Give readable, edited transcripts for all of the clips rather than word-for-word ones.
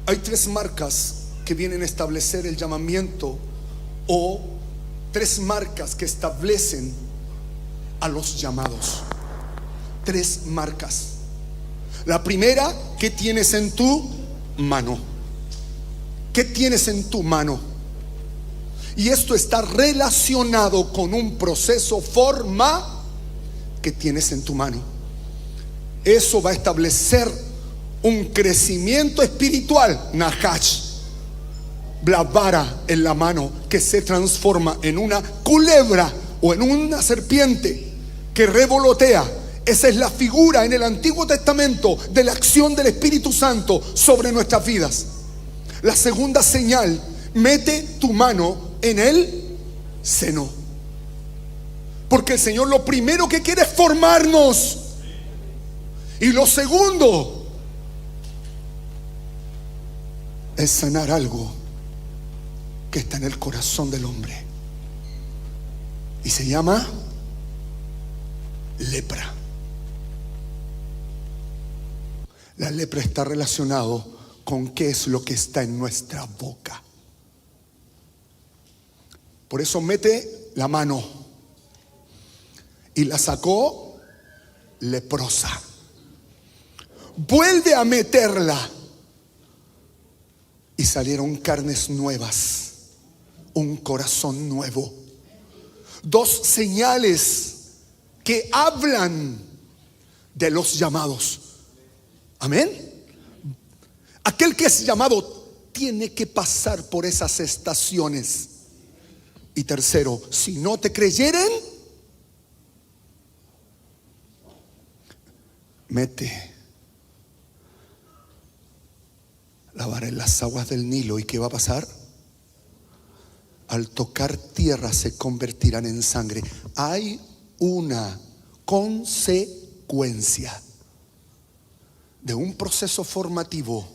Hay tres marcas que vienen a establecer el llamamiento, o tres marcas que establecen a los llamados. Tres marcas. La primera, ¿qué tienes en tu mano? ¿Qué tienes en tu mano? Y esto está relacionado con un proceso que tienes en tu mano. Eso va a establecer un crecimiento espiritual. Nahash, la vara en la mano que se transforma en una culebra o en una serpiente que revolotea. Esa es la figura en el Antiguo Testamento de la acción del Espíritu Santo sobre nuestras vidas. La segunda señal: mete tu mano en el seno, porque el Señor lo primero que quiere es formarnos. Y lo segundo es sanar algo que está en el corazón del hombre, y se llama lepra. La lepra está relacionado con qué es lo que está en nuestra boca. Por eso mete la mano, y la sacó leprosa. Vuelve a meterla, y salieron carnes nuevas, un corazón nuevo. Dos señales que hablan de los llamados. Amén. Aquel que es llamado tiene que pasar por esas estaciones. Y tercero, si no te creyeren, mete la vara en las aguas del Nilo. ¿Y qué va a pasar? Al tocar tierra se convertirán en sangre. Hay una consecuencia de un proceso formativo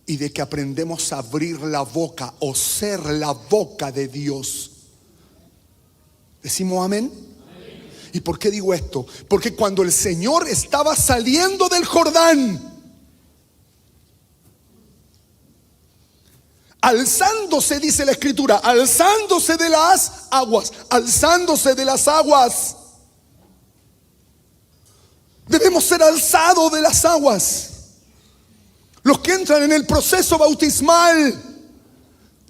y de que aprendemos a abrir la boca o ser la boca de Dios. ¿Decimos amén? ¿Y por qué digo esto? Porque cuando el Señor estaba saliendo del Jordán, alzándose, dice la Escritura, alzándose de las aguas, alzándose de las aguas. Debemos ser alzados de las aguas. Los que entran en el proceso bautismal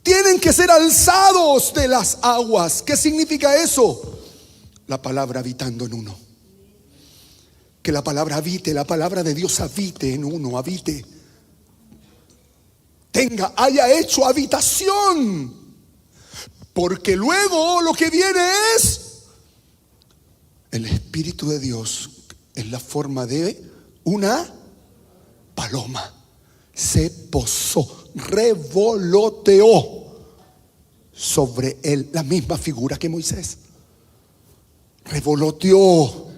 tienen que ser alzados de las aguas. ¿Qué significa eso? La palabra habitando en uno. Que la palabra habite, la palabra de Dios habite en uno, habite. Haya hecho habitación. Porque luego lo que viene es el Espíritu de Dios en la forma de una paloma. Se posó, revoloteó sobre él, la misma figura que Moisés. Revoloteó.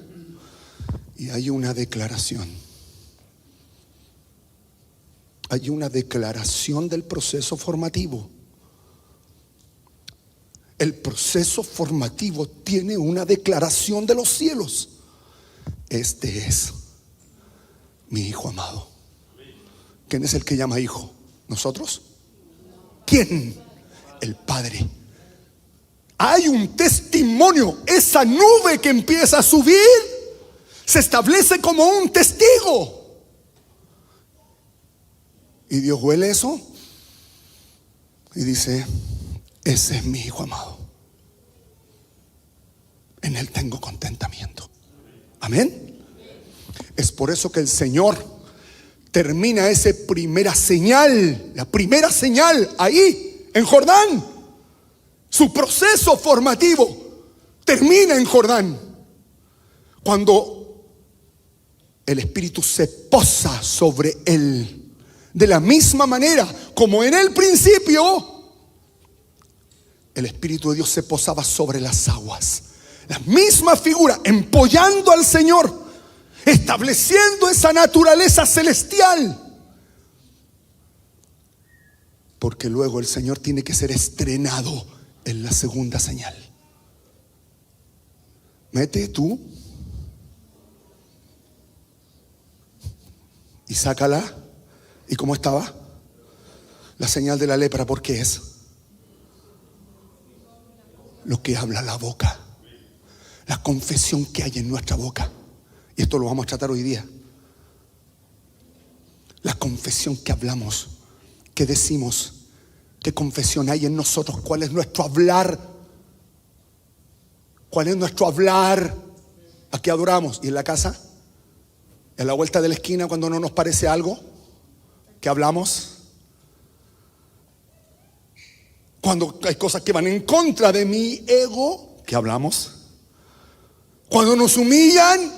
Y hay una declaración. Hay una declaración del proceso formativo. El proceso formativo tiene una declaración de los cielos. Este es mi hijo amado. ¿Quién es el que llama hijo? ¿Nosotros? ¿Quién? El Padre. Hay un testimonio. Esa nube que empieza a subir se establece como un testigo. Y Dios huele eso y dice: ese es mi hijo amado, en él tengo contentamiento. Amén. Es por eso que el Señor termina esa primera señal, la primera señal ahí en Jordán. Su proceso formativo termina en Jordán, cuando el Espíritu se posa sobre él. De la misma manera como en el principio el Espíritu de Dios se posaba sobre las aguas. La misma figura, empollando al Señor, estableciendo esa naturaleza celestial. Porque luego el Señor tiene que ser estrenado en la segunda señal. Mete tú y sácala ¿Y cómo estaba? La señal de la lepra, ¿por qué es? Lo que habla la boca, la confesión que hay en nuestra boca. Y esto lo vamos a tratar hoy día. La confesión que hablamos, que decimos, qué confesión hay en nosotros, cuál es nuestro hablar, cuál es nuestro hablar. Aquí adoramos, y en la casa, en la vuelta de la esquina, cuando no nos parece algo, ¿qué hablamos? Cuando hay cosas que van en contra de mi ego, ¿qué hablamos? Cuando nos humillan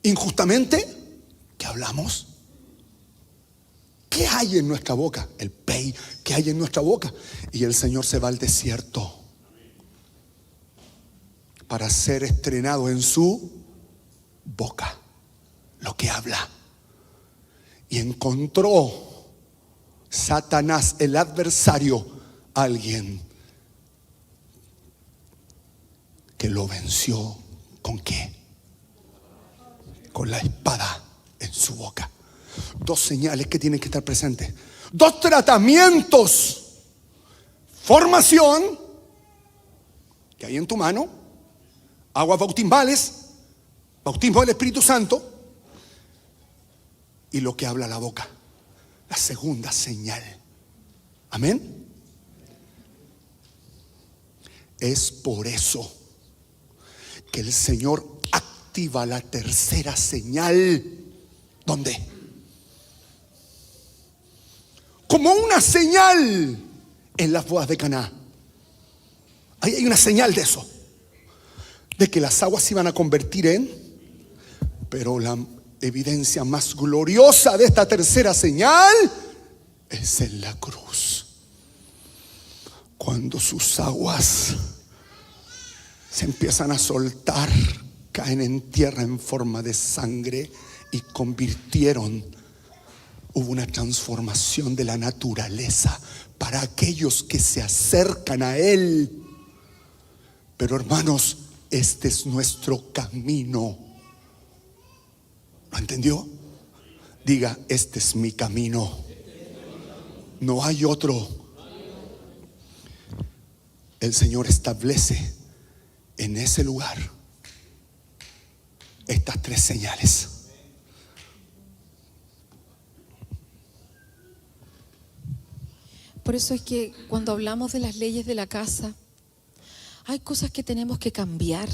injustamente, ¿qué hablamos? ¿Qué hay en nuestra boca? El pey, ¿qué hay en nuestra boca? Y el Señor se va al desierto para ser estrenado en su boca, lo que habla. Y encontró Satanás, el adversario, alguien que lo venció. ¿Con qué? Con la espada en su boca. Dos señales que tienen que estar presentes. Dos tratamientos. Formación que hay en tu mano. Aguas bautismales. Bautismo del Espíritu Santo. Y lo que habla la boca. La segunda señal. Amén. Es por eso que el Señor activa la tercera señal. ¿Dónde? Como una señal en las bodas de Caná. Ahí hay una señal de eso, de que las aguas se iban a convertir en. Pero la evidencia más gloriosa de esta tercera señal es en la cruz, cuando sus aguas se empiezan a soltar, caen en tierra en forma de sangre y convirtieron. Hubo una transformación de la naturaleza para aquellos que se acercan a Él. Pero hermanos, este es nuestro camino. ¿Lo entendió? Diga, este es mi camino. No hay otro. El Señor establece en ese lugar estas tres señales. Por eso es que cuando hablamos de las leyes de la casa, hay cosas que tenemos que cambiar.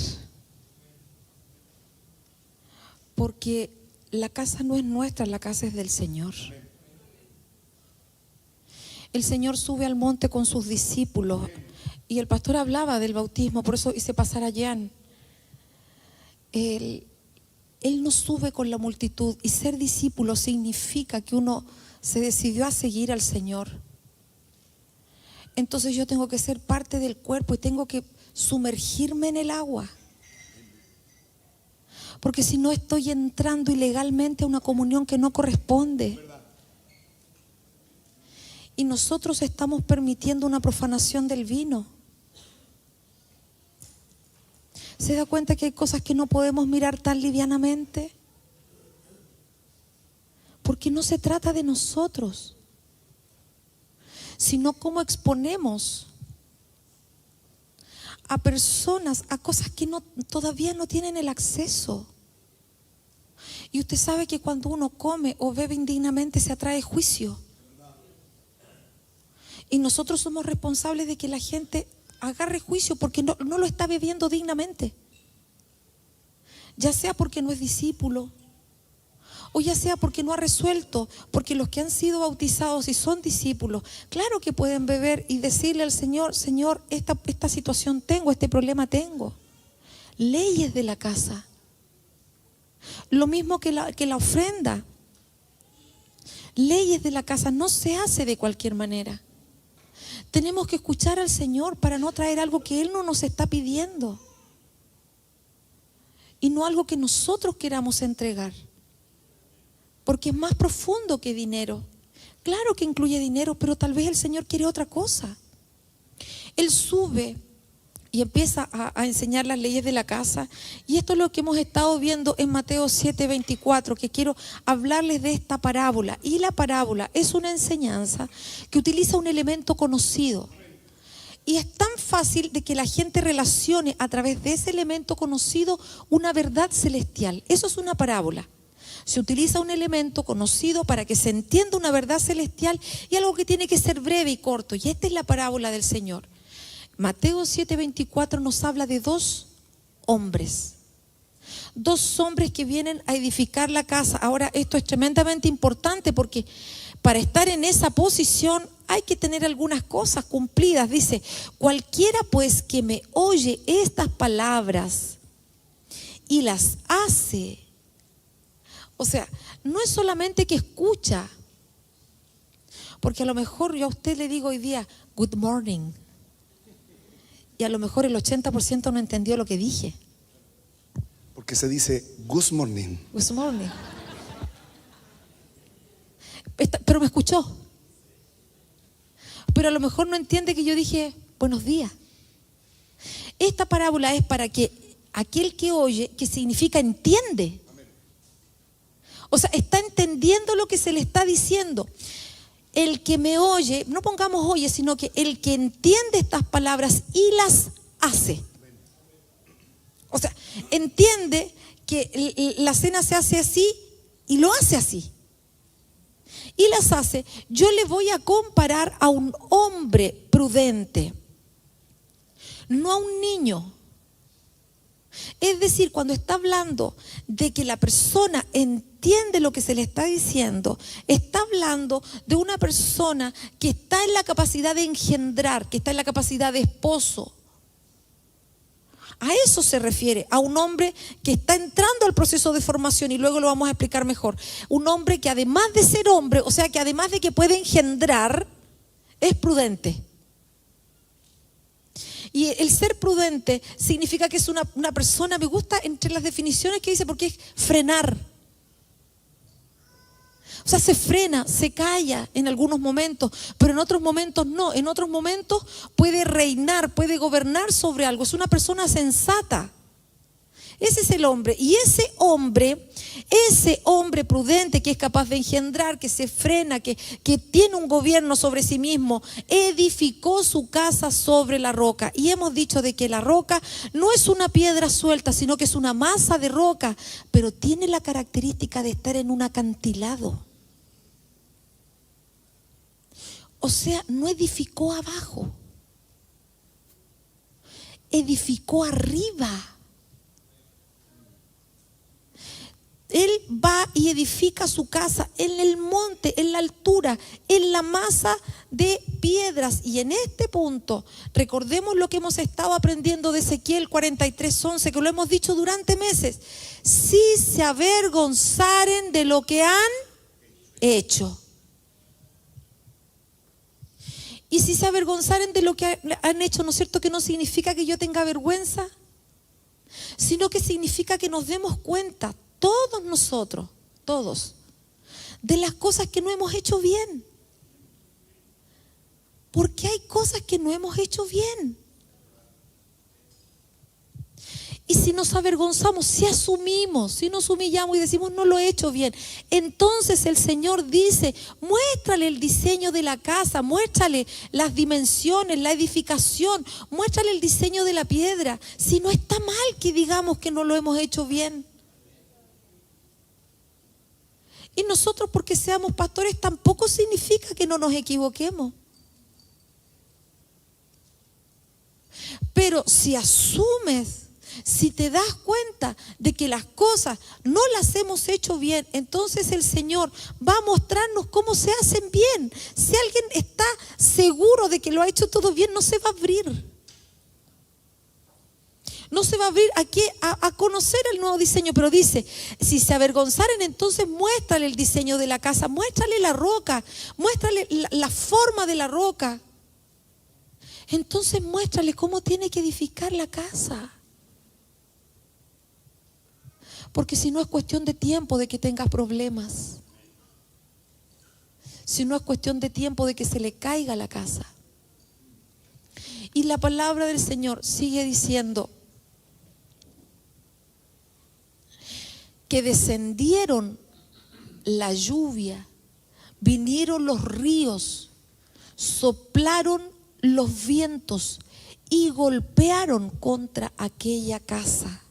Porque la casa no es nuestra, la casa es del Señor. El Señor sube al monte con sus discípulos y el pastor hablaba del bautismo, por eso hice pasar a Jan. Él no sube con la multitud, y ser discípulo significa que uno se decidió a seguir al Señor. Entonces yo tengo que ser parte del cuerpo y tengo que sumergirme en el agua. Porque si no, estoy entrando ilegalmente a una comunión que no corresponde. Y nosotros estamos permitiendo una profanación del vino. ¿Se da cuenta que hay cosas que no podemos mirar tan livianamente? Porque no se trata de nosotros, sino cómo exponemos a personas a cosas que todavía no tienen el acceso. Y usted sabe que cuando uno come o bebe indignamente se atrae juicio. Y nosotros somos responsables de que la gente agarre juicio porque no lo está bebiendo dignamente. Ya sea porque no es discípulo, o ya sea porque no ha resuelto. Porque los que han sido bautizados y son discípulos, claro que pueden beber y decirle al Señor: Señor, esta situación tengo, este problema tengo. Leyes de la casa. Lo mismo que la ofrenda. Leyes de la casa no se hace de cualquier manera. Tenemos que escuchar al Señor para no traer algo que Él no nos está pidiendo. Y no algo que nosotros queramos entregar. Porque es más profundo que dinero. Claro que incluye dinero, pero tal vez el Señor quiere otra cosa. Él sube y empieza a enseñar las leyes de la casa. Y esto es lo que hemos estado viendo en Mateo 7:24, que quiero hablarles de esta parábola. Y la parábola es una enseñanza que utiliza un elemento conocido. Y es tan fácil de que la gente relacione a través de ese elemento conocido una verdad celestial. Eso es una parábola. Se utiliza un elemento conocido para que se entienda una verdad celestial y algo que tiene que ser breve y corto. Y esta es la parábola del Señor. Mateo 7:24 nos habla de dos hombres que vienen a edificar la casa. Ahora, esto es tremendamente importante porque para estar en esa posición hay que tener algunas cosas cumplidas. Dice, cualquiera pues que me oye estas palabras y las hace. O sea, no es solamente que escucha, porque a lo mejor yo a usted le digo hoy día, good morning. Y a lo mejor el 80% no entendió lo que dije. Porque se dice good morning. Good morning. Pero me escuchó. Pero a lo mejor no entiende que yo dije buenos días. Esta parábola es para que aquel que oye, que significa entiende. O sea, está entendiendo lo que se le está diciendo. El que me oye, no pongamos oye, sino que el que entiende estas palabras y las hace. O sea, entiende que la cena se hace así y lo hace así. Y las hace. Yo le voy a comparar a un hombre prudente, no a un niño. Es decir, cuando está hablando de que la persona entiende lo que se le está diciendo, está hablando de una persona que está en la capacidad de engendrar, que está en la capacidad de esposo. A eso se refiere, a un hombre que está entrando al proceso de formación, y luego lo vamos a explicar mejor. Un hombre que además de ser hombre, o sea que además de que puede engendrar, es prudente. Y el ser prudente significa que es una persona, me gusta entre las definiciones que dice, porque es frenar. O sea, se frena, se calla en algunos momentos, pero en otros momentos no. En otros momentos puede reinar, puede gobernar sobre algo. Es una persona sensata. Ese es el hombre. Y ese hombre prudente que es capaz de engendrar, que se frena, que tiene un gobierno sobre sí mismo, edificó su casa sobre la roca. Y hemos dicho de que la roca no es una piedra suelta, sino que es una masa de roca, pero tiene la característica de estar en un acantilado. O sea, no edificó abajo, edificó arriba. Él va y edifica su casa en el monte, en la altura, en la masa de piedras. Y en este punto, recordemos lo que hemos estado aprendiendo de Ezequiel 43:11, que lo hemos dicho durante meses. Si se avergonzaren de lo que han hecho. Y si se avergonzaren de lo que han hecho, ¿no es cierto? Que no significa que yo tenga vergüenza, sino que significa que nos demos cuenta, todos nosotros, todos, de las cosas que no hemos hecho bien. Porque hay cosas que no hemos hecho bien. Y si nos avergonzamos, si asumimos, si nos humillamos y decimos no lo he hecho bien, entonces el Señor dice, muéstrale el diseño de la casa, muéstrale las dimensiones, la edificación, muéstrale el diseño de la piedra. Si no está mal que digamos que no lo hemos hecho bien. Y nosotros, porque seamos pastores, tampoco significa que no nos equivoquemos. Pero si asumes, si te das cuenta de que las cosas no las hemos hecho bien, entonces el Señor va a mostrarnos cómo se hacen bien. Si alguien está seguro de que lo ha hecho todo bien, no se va a abrir. No se va a abrir aquí a conocer el nuevo diseño, pero dice, si se avergonzaren, entonces muéstrale el diseño de la casa, muéstrale la roca, muéstrale la forma de la roca. Entonces muéstrale cómo tiene que edificar la casa. Porque si no es cuestión de tiempo de que tengas problemas. Si no es cuestión de tiempo de que se le caiga la casa. Y la palabra del Señor sigue diciendo que descendieron la lluvia, vinieron los ríos, soplaron los vientos y golpearon contra aquella casa.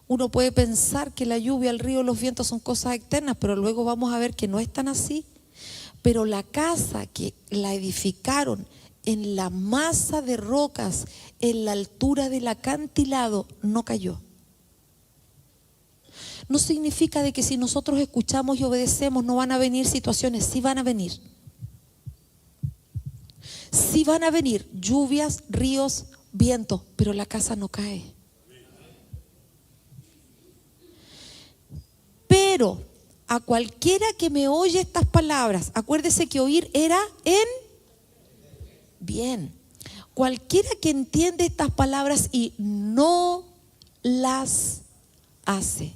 Uno puede pensar que la lluvia, el río, los vientos son cosas externas, pero luego vamos a ver que no es tan así. Pero la casa que la edificaron en la masa de rocas, en la altura del acantilado, no cayó. No significa de que si nosotros escuchamos y obedecemos no van a venir situaciones, sí van a venir. Sí van a venir lluvias, ríos, vientos, pero la casa no cae. Pero a cualquiera que me oye estas palabras, acuérdese que oír era en bien. Cualquiera que entiende estas palabras y no las hace.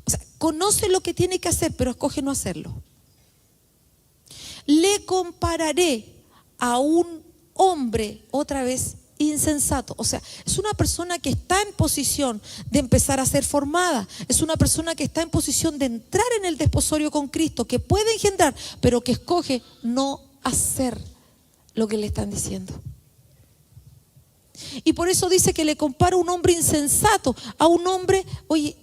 O sea, conoce lo que tiene que hacer, pero escoge no hacerlo. Le compararé a un hombre, otra vez, insensato. O sea, es una persona que está en posición de empezar a ser formada. Es una persona que está en posición de entrar en el desposorio con Cristo, que puede engendrar, pero que escoge no hacer lo que le están diciendo. Y por eso dice que le compara a un hombre insensato, a un hombre, oye,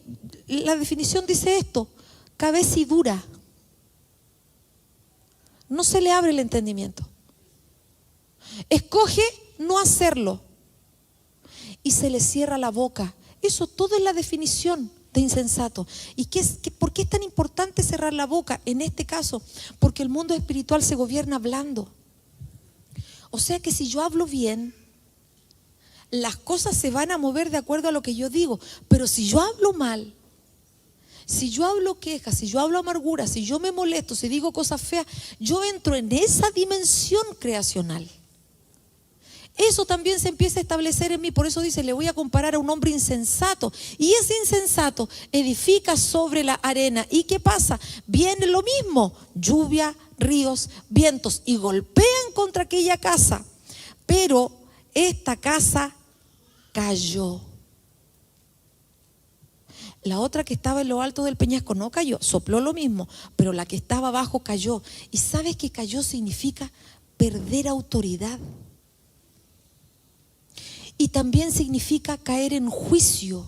la definición dice esto, cabecidura. No se le abre el entendimiento. Escoge no hacerlo y se le cierra la boca. Eso todo es la definición de insensato. ¿Y por qué es tan importante cerrar la boca? En este caso, porque el mundo espiritual se gobierna hablando. O sea que si yo hablo bien, las cosas se van a mover de acuerdo a lo que yo digo. Pero si yo hablo mal, si yo hablo quejas, si yo hablo amargura, si yo me molesto, si digo cosas feas, yo entro en esa dimensión creacional. Eso también se empieza a establecer en mí. Por eso dice, le voy a comparar a un hombre insensato. Y ese insensato edifica sobre la arena. ¿Y qué pasa? Viene lo mismo, lluvia, ríos, vientos, y golpean contra aquella casa. Pero esta casa cayó. La otra que estaba en lo alto del peñasco no cayó, sopló lo mismo, pero la que estaba abajo cayó. ¿Y sabes que cayó significa perder autoridad? Y también significa caer en juicio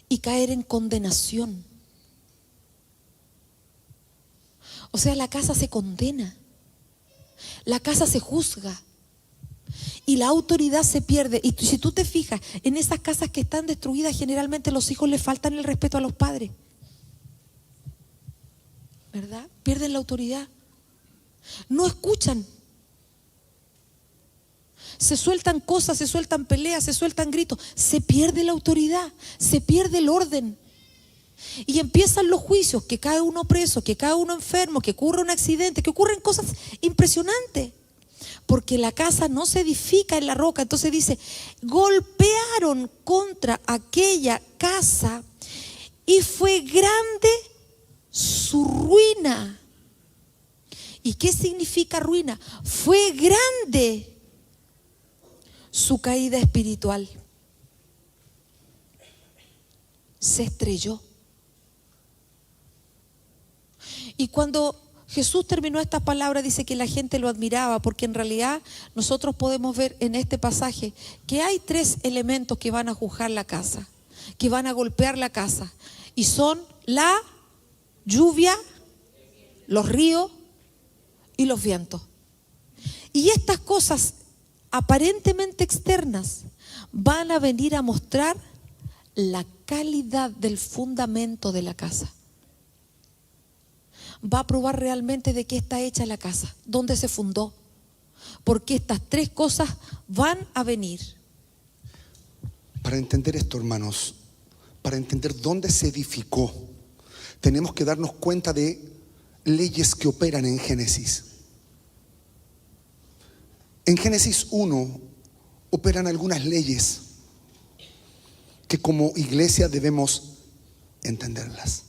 y caer en condenación. O sea, la casa se condena, la casa se juzga y la autoridad se pierde. Y si tú te fijas, en esas casas que están destruidas, generalmente los hijos le faltan el respeto a los padres, ¿verdad? Pierden la autoridad, no escuchan. Se sueltan cosas, se sueltan peleas, se sueltan gritos, se pierde la autoridad, se pierde el orden. Y empiezan los juicios, que cae uno preso, que cae uno enfermo, que ocurre un accidente, que ocurren cosas impresionantes. Porque la casa no se edifica en la roca. Entonces dice, golpearon contra aquella casa y fue grande su ruina. ¿Y qué significa ruina? Fue grande su caída espiritual. Se estrelló. Y cuando Jesús terminó estas palabras, dice que la gente lo admiraba, porque en realidad nosotros podemos ver en este pasaje que hay tres elementos que van a juzgar la casa, que van a golpear la casa, y son la lluvia, los ríos y los vientos. Y estas cosas aparentemente externas van a venir a mostrar la calidad del fundamento de la casa. Va a probar realmente de qué está hecha la casa, dónde se fundó, porque estas tres cosas van a venir. Para entender esto, hermanos, para entender dónde se edificó, tenemos que darnos cuenta de leyes que operan en Génesis. En Génesis 1 operan algunas leyes que como iglesia debemos entenderlas.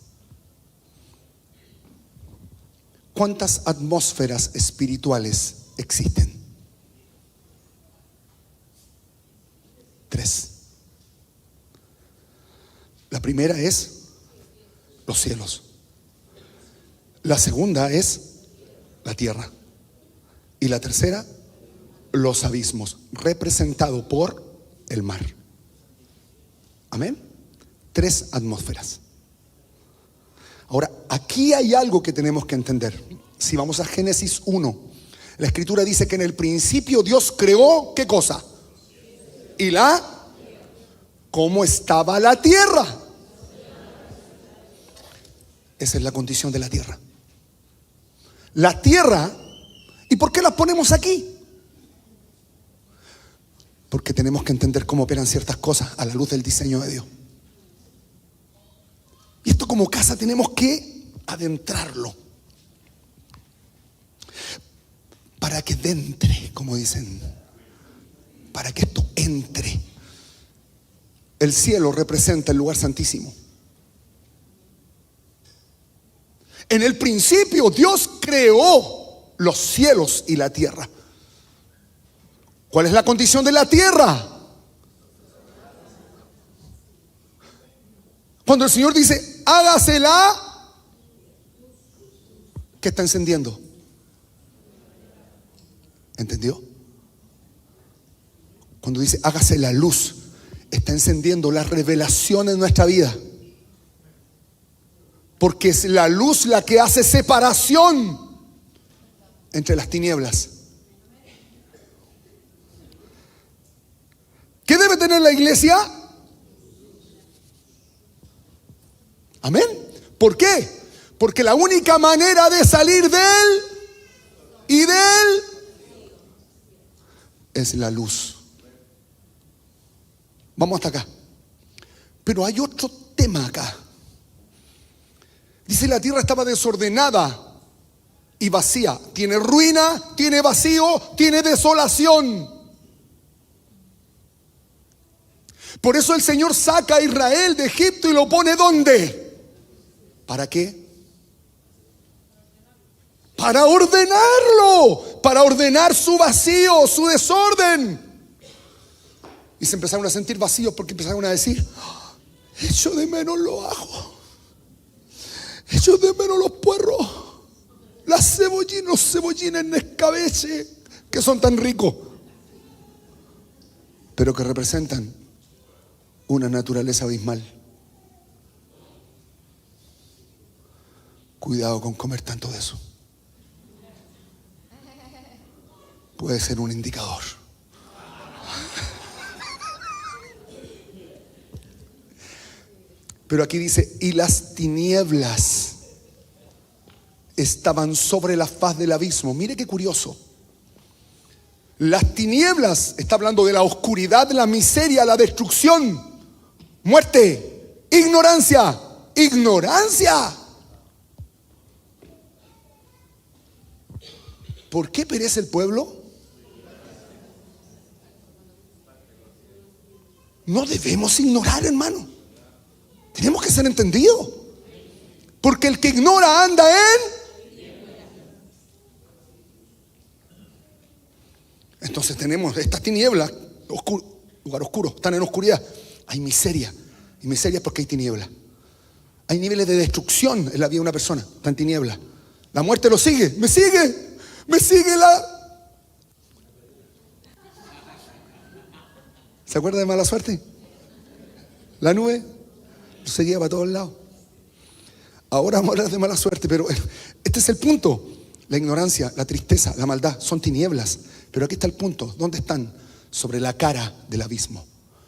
¿cuántas atmósferas espirituales existen? 3. La primera es los cielos. La segunda es la tierra. Y la tercera, los abismos, representado por el mar. Amén. 3 atmósferas. Ahora, aquí hay algo que tenemos que entender. Si vamos a Génesis 1, la escritura dice que en el principio Dios creó, ¿qué cosa? Y ¿cómo estaba la tierra? Esa es la condición de la tierra. La tierra, ¿y por qué la ponemos aquí? Porque tenemos que entender cómo operan ciertas cosas a la luz del diseño de Dios. Y esto como casa tenemos que adentrarlo. Para que entre, como dicen. Para que esto entre. El cielo representa el lugar santísimo. En el principio Dios creó los cielos y la tierra. ¿Cuál es la condición de la tierra? Cuando el Señor dice, hágasela, ¿qué está encendiendo? ¿Entendió? Cuando dice, hágase la luz, está encendiendo la revelación en nuestra vida. Porque es la luz la que hace separación entre las tinieblas. ¿Qué debe tener la iglesia? Amén. ¿Por qué? Porque la única manera de salir de él y de él es la luz. Vamos hasta acá. Pero hay otro tema acá. Dice, la tierra estaba desordenada y vacía. Tiene ruina, tiene vacío, tiene desolación. Por eso el Señor saca a Israel de Egipto y lo pone ¿dónde? ¿Para qué? Para ordenarlo, para ordenar su vacío, su desorden. Y se empezaron a sentir vacíos porque empezaron a decir, echo de menos los ajos, echo de menos los puerros, los cebollines en escabeche, que son tan ricos, pero que representan una naturaleza abismal. Cuidado con comer tanto de eso. Puede ser un indicador. Pero aquí dice, y las tinieblas estaban sobre la faz del abismo. Mire qué curioso. Las tinieblas, está hablando de la oscuridad, la miseria, la destrucción, muerte, ignorancia, ignorancia. ¿Por qué perece el pueblo? No debemos ignorar, hermano. Tenemos que ser entendidos. Porque el que ignora anda en... Entonces tenemos estas tinieblas, lugar oscuro, están en oscuridad. Hay miseria. Y miseria es porque hay tiniebla. Hay niveles de destrucción en la vida de una persona. Está en tiniebla. La muerte lo sigue. Me sigue la... ¿Se acuerda de mala suerte? La nube lo seguía para todos lados. Ahora vamos a hablar de mala suerte, pero este es el punto. La ignorancia, la tristeza, la maldad son tinieblas. Pero aquí está el punto. ¿Dónde están? Sobre la cara del abismo.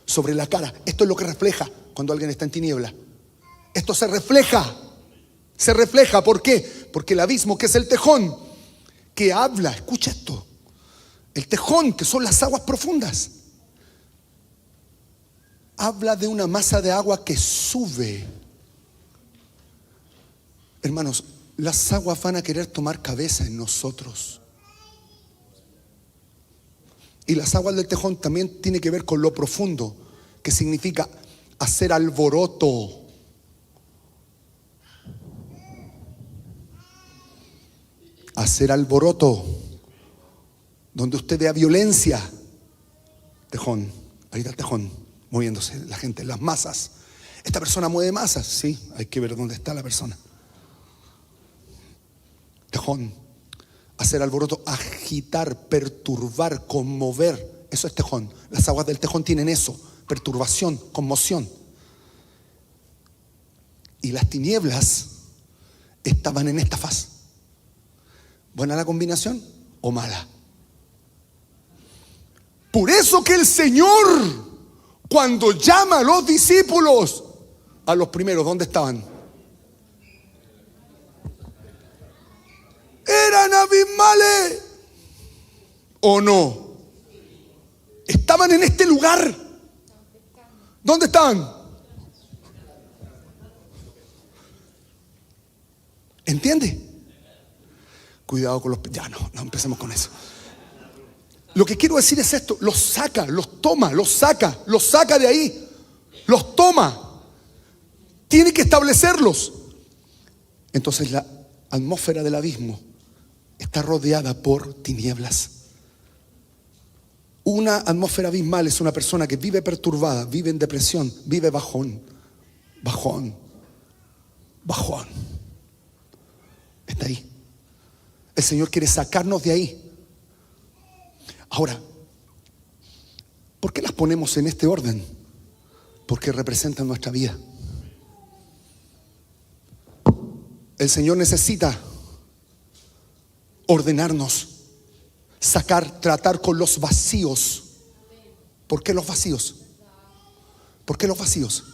Sobre la cara. Esto es lo que refleja cuando alguien está en tiniebla. Esto se refleja. Se refleja. ¿Por qué? Porque el abismo, que es el tejón, que habla, escucha esto. El tejón, que son las aguas profundas, habla de una masa de agua que sube. Hermanos, las aguas van a querer tomar cabeza en nosotros. Y las aguas del tejón también tienen que ver con lo profundo, que significa hacer alboroto. hacer alboroto, donde usted vea violencia. Tejón, ahí está el tejón, moviéndose, la gente, las masas. Esta persona mueve masas, sí, hay que ver dónde está la persona. Tejón, hacer alboroto, agitar, perturbar, conmover, eso es tejón. Las aguas del tejón tienen eso, perturbación, conmoción. Y las tinieblas estaban en esta faz. ¿Buena la combinación o mala? Por eso que el Señor, cuando llama a los discípulos, a los primeros, ¿dónde estaban? ¿Eran abismales o no? Estaban en este lugar. ¿Dónde estaban? ¿Entiende? Cuidado con los... Ya no empecemos con eso. Lo que quiero decir es esto: los saca, los toma, los saca de ahí, los toma. Tiene que establecerlos. Entonces la atmósfera del abismo está rodeada por tinieblas. Una atmósfera abismal es una persona que vive perturbada, vive en depresión, vive bajón. Está ahí. El Señor quiere sacarnos de ahí. Ahora, ¿por qué las ponemos en este orden? Porque representan nuestra vida. El Señor necesita ordenarnos, sacar, tratar con los vacíos. ¿Por qué los vacíos? ¿Por qué los vacíos?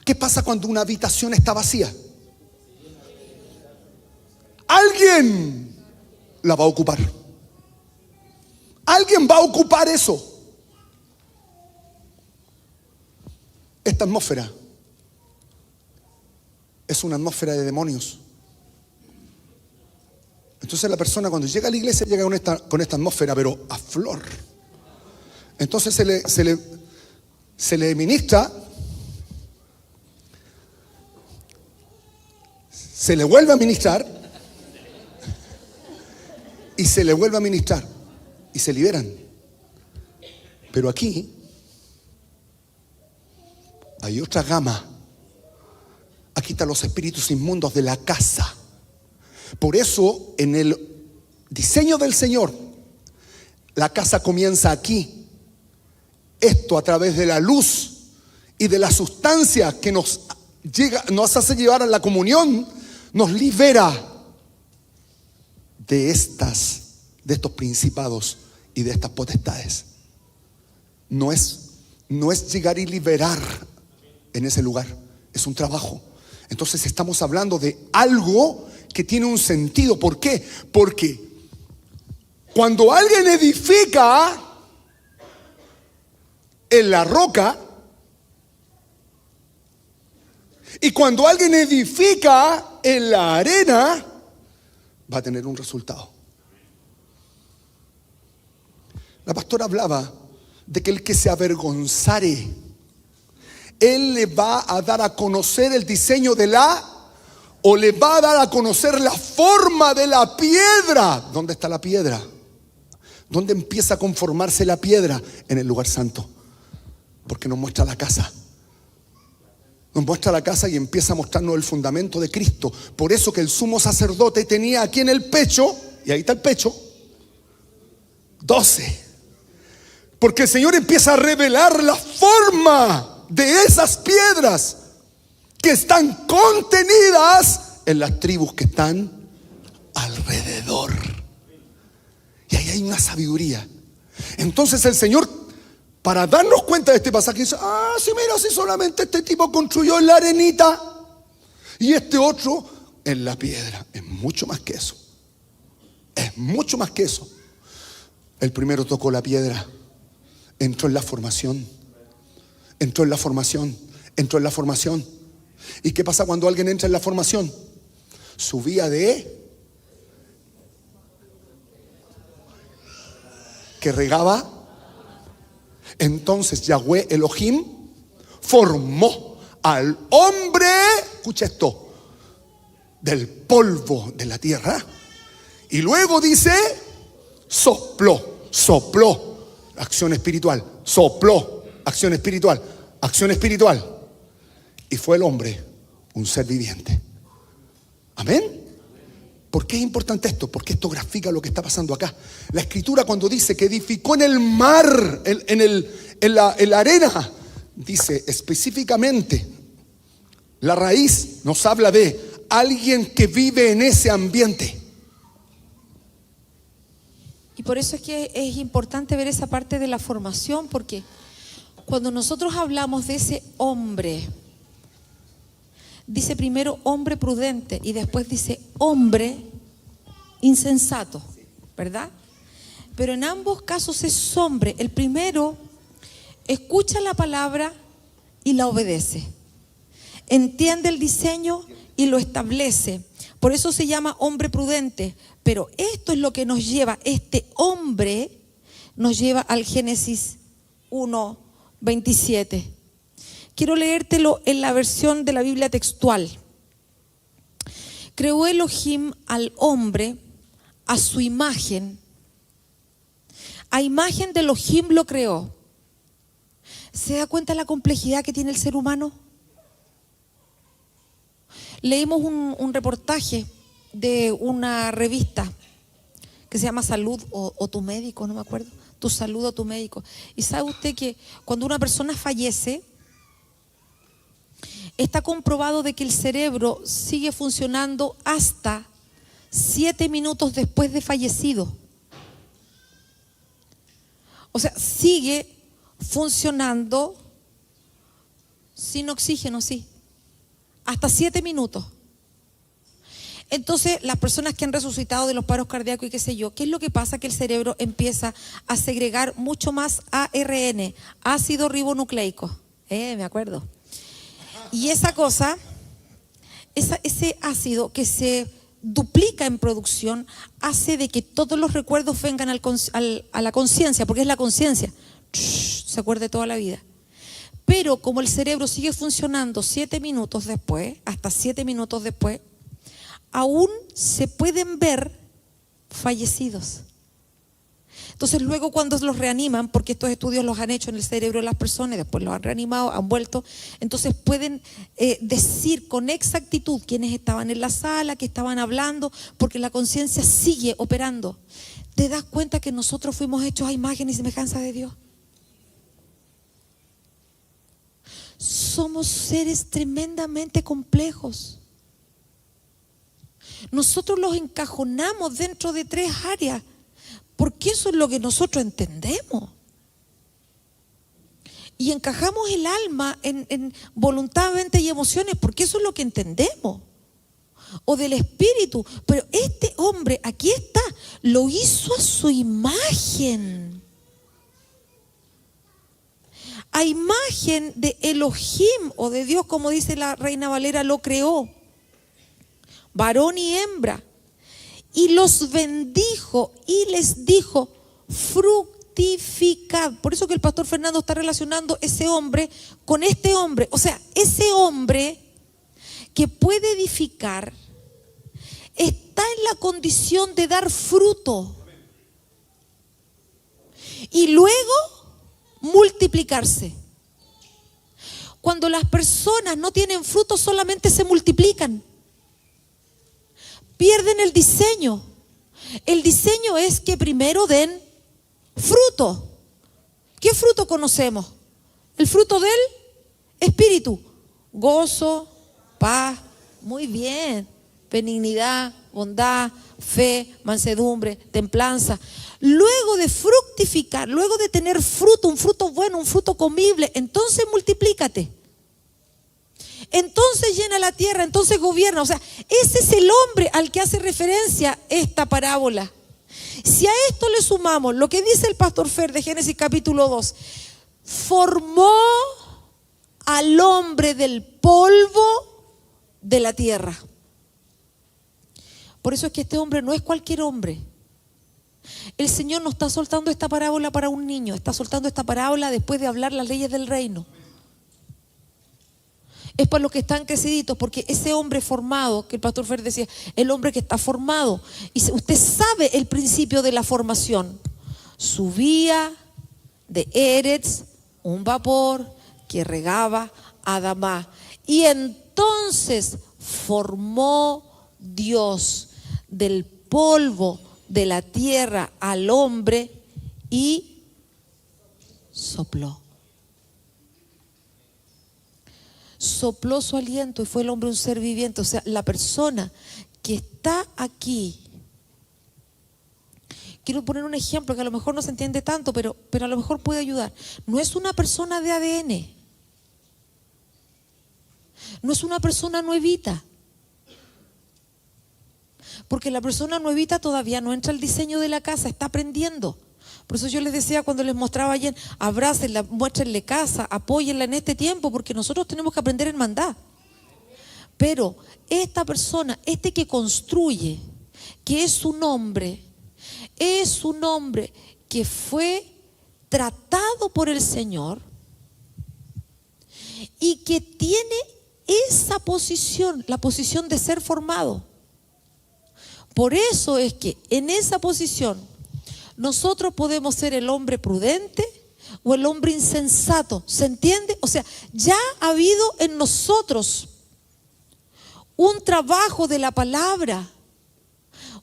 ¿Qué pasa cuando una habitación está vacía? Alguien la va a ocupar. Alguien va a ocupar eso. Esta atmósfera es una atmósfera de demonios. Entonces la persona cuando llega a la iglesia llega con esta atmósfera, pero a flor. Entonces se le ministra, se le vuelve a ministrar y se le vuelve a ministrar y se liberan. Pero aquí hay otra gama. Aquí están los espíritus inmundos de la casa. Por eso en el diseño del Señor la casa comienza aquí. Esto a través de la luz y de la sustancia que nos hace llevar a la comunión, nos libera de estos principados y de estas potestades. No es llegar y liberar en ese lugar, es un trabajo. Entonces estamos hablando de algo que tiene un sentido. ¿Por qué? Porque cuando alguien edifica en la roca y cuando alguien edifica en la arena, va a tener un resultado. La pastora hablaba de que el que se avergonzare, él le va a dar a conocer el diseño o le va a dar a conocer la forma de la piedra. ¿Dónde está la piedra? ¿Dónde empieza a conformarse la piedra? En el lugar santo. Porque nos muestra la casa. Nos muestra la casa y empieza a mostrarnos el fundamento de Cristo. Por eso que el sumo sacerdote tenía aquí en el pecho, y ahí está el pecho, 12. Porque el Señor empieza a revelar la forma de esas piedras que están contenidas en las tribus que están alrededor. Y ahí hay una sabiduría. Entonces el Señor, para darnos cuenta de este pasaje, dice: sí, mira, si solamente este tipo construyó en la arenita y este otro en la piedra. Es mucho más que eso. Es mucho más que eso. El primero tocó la piedra, entró en la formación. Entró en la formación. ¿Y qué pasa cuando alguien entra en la formación? Subía de que regaba. Entonces Yahweh Elohim formó al hombre, escucha esto, del polvo de la tierra. Y luego dice, sopló, acción espiritual, sopló, acción espiritual, acción espiritual. Y fue el hombre un ser viviente. Amén. ¿Por qué es importante esto? Porque esto grafica lo que está pasando acá. La escritura, cuando dice que edificó en el mar, en la arena, dice específicamente, la raíz nos habla de alguien que vive en ese ambiente. Y por eso es que es importante ver esa parte de la formación, porque cuando nosotros hablamos de ese hombre, dice primero hombre prudente y después dice hombre insensato, ¿verdad? Pero en ambos casos es hombre. El primero escucha la palabra y la obedece, entiende el diseño y lo establece. Por eso se llama hombre prudente. Pero esto es lo que nos lleva, este hombre nos lleva al Génesis 1:27. Quiero leértelo en la versión de la Biblia textual. Creó Elohim al hombre a su imagen. A imagen de Elohim lo creó. ¿Se da cuenta la complejidad que tiene el ser humano? Leímos un reportaje de una revista que se llama Salud o Tu Médico, no me acuerdo, Tu Salud o Tu Médico. Y sabe usted que cuando una persona fallece, está comprobado de que el cerebro sigue funcionando hasta 7 minutos después de fallecido. O sea, sigue funcionando sin oxígeno, sí, hasta 7 minutos. Entonces, las personas que han resucitado de los paros cardíacos y qué sé yo, ¿qué es lo que pasa? Que el cerebro empieza a segregar mucho más ARN, ácido ribonucleico. Me acuerdo. Y esa cosa, ese ácido que se duplica en producción, hace de que todos los recuerdos vengan a la conciencia, porque es la conciencia. Se acuerde toda la vida. Pero como el cerebro sigue funcionando 7 minutos después, hasta 7 minutos después, aún se pueden ver fallecidos. Entonces luego cuando los reaniman, porque estos estudios los han hecho en el cerebro de las personas, después los han reanimado, han vuelto, entonces pueden decir con exactitud quiénes estaban en la sala, que estaban hablando, porque la conciencia sigue operando. ¿Te das cuenta que nosotros fuimos hechos a imagen y semejanza de Dios? Somos seres tremendamente complejos. Nosotros los encajonamos dentro de 3 áreas, porque eso es lo que nosotros entendemos. Y encajamos el alma en voluntad, mente y emociones, porque eso es lo que entendemos. O del espíritu. Pero este hombre, aquí está, lo hizo a su imagen. A imagen de Elohim o de Dios, como dice la Reina Valera, lo creó. Varón y hembra, y los bendijo y les dijo: fructificad. Por eso que el pastor Fernando está relacionando ese hombre con este hombre. O sea, ese hombre que puede edificar está en la condición de dar fruto y luego multiplicarse. Cuando las personas no tienen fruto, solamente se multiplican. Pierden el diseño. El diseño es que primero den fruto. ¿Qué fruto conocemos? El fruto del Espíritu. Gozo, paz, muy bien, benignidad, bondad, fe, mansedumbre, templanza. Luego de fructificar, luego de tener fruto, un fruto bueno, un fruto comible, entonces multiplícate. Entonces llena la tierra, entonces gobierna. O sea, ese es el hombre al que hace referencia esta parábola. Si a esto le sumamos lo que dice el pastor Fer de Génesis capítulo 2, formó al hombre del polvo de la tierra. Por eso es que este hombre no es cualquier hombre. El Señor no está soltando esta parábola para un niño, está soltando esta parábola después de hablar las leyes del reino. es para los que están creciditos, porque ese hombre formado, que el pastor Fer decía, el hombre que está formado, y usted sabe el principio de la formación, subía de Eretz un vapor que regaba a Adamá, y entonces formó Dios del polvo de la tierra al hombre y sopló su aliento y fue el hombre un ser viviente. O sea, la persona que está aquí, quiero poner un ejemplo que a lo mejor no se entiende tanto, pero a lo mejor puede ayudar. No es una persona de ADN, no es una persona nuevita, porque la persona nuevita todavía no entra al diseño de la casa, está aprendiendo. Por eso yo les decía cuando les mostraba ayer, abrácenla, muéstrenle casa, apóyenla en este tiempo, porque nosotros tenemos que aprender hermandad. Pero esta persona, este que construye, que es un hombre que fue tratado por el Señor y que tiene esa posición, la posición de ser formado. Por eso es que en esa posición nosotros podemos ser el hombre prudente o el hombre insensato. ¿Se entiende? O sea, ya ha habido en nosotros un trabajo de la palabra,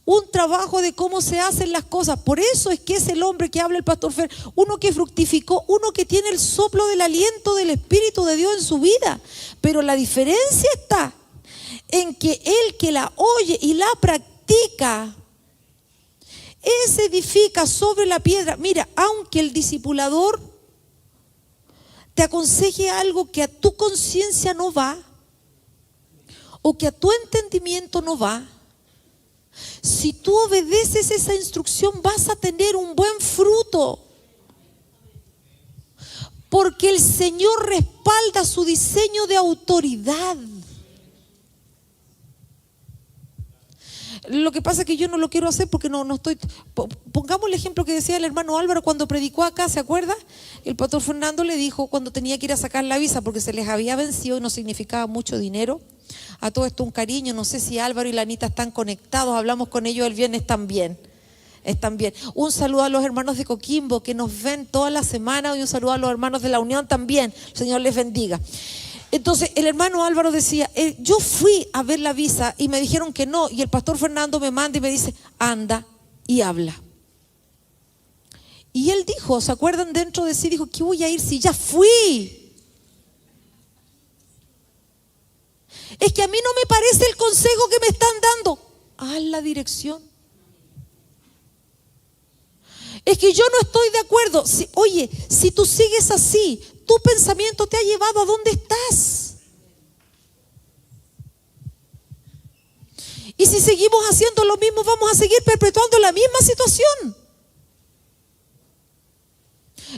un trabajo de cómo se hacen las cosas. Por eso es que es el hombre que habla el pastor Fer, uno que fructificó, uno que tiene el soplo del aliento del Espíritu de Dios en su vida. Pero la diferencia está en que el que la oye y la practica, ese edifica sobre la piedra. Mira, aunque el discipulador te aconseje algo que a tu conciencia no va, o que a tu entendimiento no va, si tú obedeces esa instrucción vas a tener un buen fruto, porque el Señor respalda su diseño de autoridad. Lo que pasa es que yo no lo quiero hacer porque no estoy. Pongamos el ejemplo que decía el hermano Álvaro cuando predicó acá, ¿se acuerda? El pastor Fernando le dijo cuando tenía que ir a sacar la visa porque se les había vencido y no significaba mucho dinero. A todo esto un cariño, no sé si Álvaro y la Anita están conectados, hablamos con ellos el viernes también. Están bien. Un saludo a los hermanos de Coquimbo que nos ven toda la semana y un saludo a los hermanos de la Unión también. El Señor les bendiga. Entonces el hermano Álvaro decía, yo fui a ver la visa y me dijeron que no, y el pastor Fernando me manda y me dice, anda y habla. Y él dijo, ¿se acuerdan? Dentro de sí dijo, ¿qué voy a ir si ya fui? Es que a mí no me parece el consejo que me están dando. Haz la dirección. Es que yo no estoy de acuerdo. Oye, si tú sigues así, tu pensamiento te ha llevado a donde estás. Y si seguimos haciendo lo mismo, vamos a seguir perpetuando la misma situación.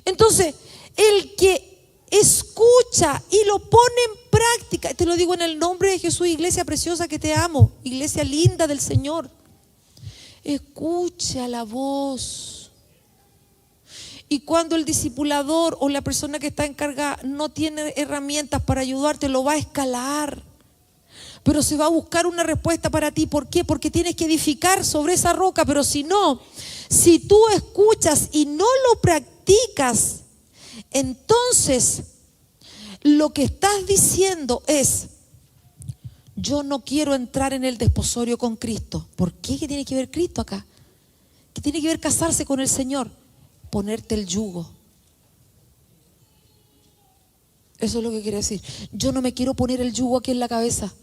Entonces, el que escucha y lo pone en práctica, te lo digo en el nombre de Jesús, iglesia preciosa que te amo, iglesia linda del Señor, escucha la voz. Y cuando el discipulador o la persona que está encargada no tiene herramientas para ayudarte, lo va a escalar. Pero se va a buscar una respuesta para ti. ¿Por qué? Porque tienes que edificar sobre esa roca. Pero si no, si tú escuchas y no lo practicas, entonces lo que estás diciendo es, yo no quiero entrar en el desposorio con Cristo. ¿Por qué? ¿Qué tiene que ver Cristo acá? ¿Qué tiene que ver casarse con el Señor? Ponerte el yugo. Eso es lo que quiere decir. Yo no me quiero poner el yugo aquí en la cabeza,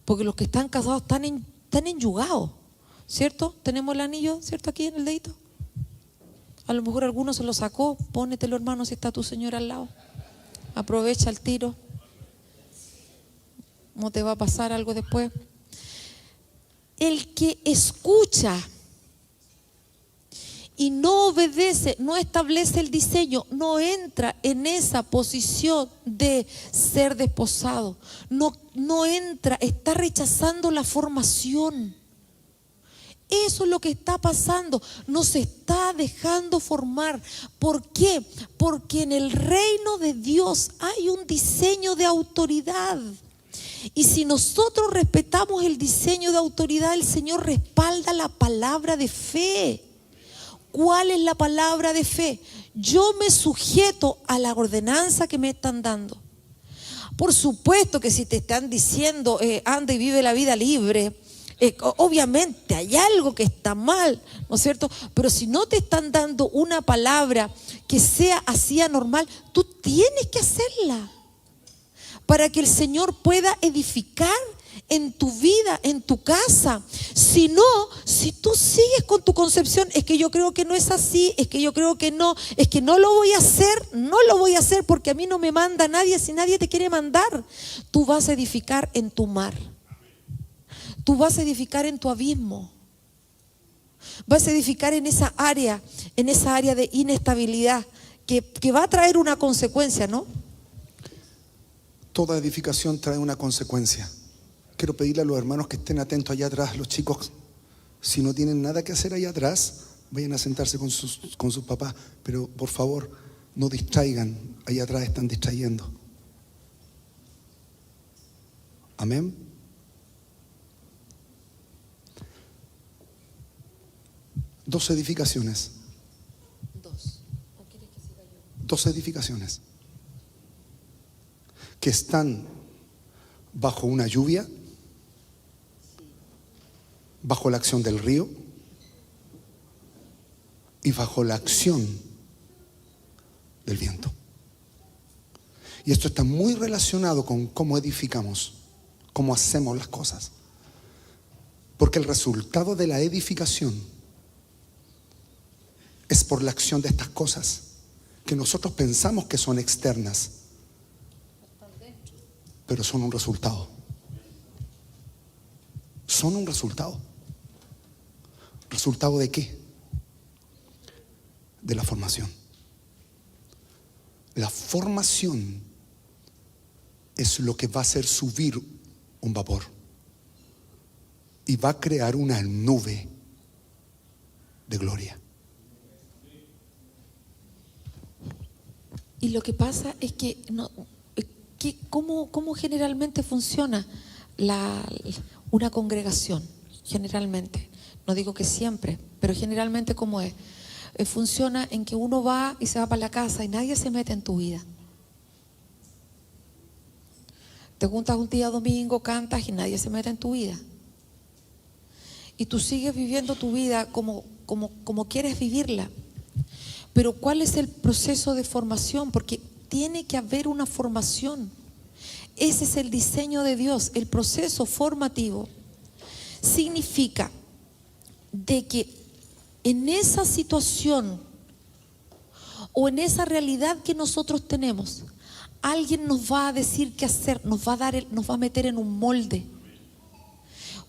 porque los que están casados están enyugados, ¿cierto? Tenemos el anillo, ¿cierto? Aquí en el dedito. A lo mejor alguno se lo sacó. Pónetelo, hermano, si está tu señora al lado. Aprovecha el tiro. No te va a pasar algo después. El que escucha y no obedece, no establece el diseño, no entra en esa posición de ser desposado, no entra, está rechazando la formación. Eso es lo que está pasando. Nos está dejando formar. ¿Por qué? Porque en el reino de Dios hay un diseño de autoridad. Y si nosotros respetamos el diseño de autoridad, el Señor respalda la palabra de fe. ¿Cuál es la palabra de fe? Yo me sujeto a la ordenanza que me están dando. Por supuesto que si te están diciendo anda y vive la vida libre, obviamente hay algo que está mal, ¿no es cierto? Pero si no te están dando una palabra que sea así anormal, tú tienes que hacerla para que el Señor pueda edificar en tu vida, en tu casa. Si no, si tú sigues con tu concepción, es que yo creo que no es así, es que yo creo que no, es que no lo voy a hacer porque a mí no me manda nadie, si nadie te quiere mandar. Tú vas a edificar en tu mar, tú vas a edificar en tu abismo, vas a edificar en esa área de inestabilidad que va a traer una consecuencia, ¿no? Toda edificación trae una consecuencia. Quiero pedirle a los hermanos que estén atentos allá atrás. Los chicos, si no tienen nada que hacer allá atrás, vayan a sentarse con sus papás. Pero por favor, no distraigan. Allá atrás están distrayendo. Amén. Dos edificaciones. Dos edificaciones que están bajo una lluvia, bajo la acción del río y bajo la acción del viento. Y esto está muy relacionado con cómo edificamos, cómo hacemos las cosas. Porque el resultado de la edificación es por la acción de estas cosas que nosotros pensamos que son externas, pero son un resultado. Son un resultado. ¿Resultado de qué? De la formación. La formación es lo que va a hacer subir un vapor y va a crear una nube de gloria. Y lo que pasa es que ¿cómo generalmente funciona una congregación? Generalmente, no digo que siempre, pero generalmente ¿cómo es? Funciona en que uno va y se va para la casa y nadie se mete en tu vida. Te juntas un día domingo, cantas y nadie se mete en tu vida. Y tú sigues viviendo tu vida como quieres vivirla. Pero ¿cuál es el proceso de formación? Porque tiene que haber una formación. Ese es el diseño de Dios. El proceso formativo significa de que en esa situación o en esa realidad que nosotros tenemos, alguien nos va a decir qué hacer, nos va a meter en un molde.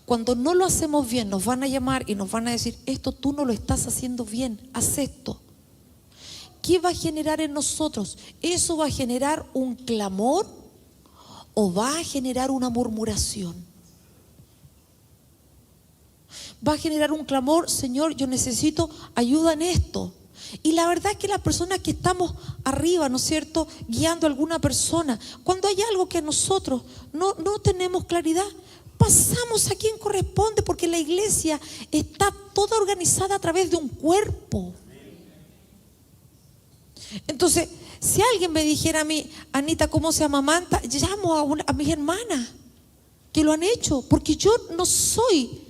Cuando no lo hacemos bien, nos van a llamar y nos van a decir: esto tú no lo estás haciendo bien, haz esto. ¿Qué va a generar en nosotros? ¿Eso va a generar un clamor o va a generar una murmuración? Va a generar un clamor: Señor, yo necesito ayuda en esto. Y la verdad es que las personas que estamos arriba, ¿no es cierto?, guiando a alguna persona, cuando hay algo que nosotros no tenemos claridad, pasamos a quien corresponde, porque la iglesia está toda organizada a través de un cuerpo. Entonces, si alguien me dijera a mí: Anita, ¿cómo se amamanta? Llamo a mis hermanas que lo han hecho, porque yo no soy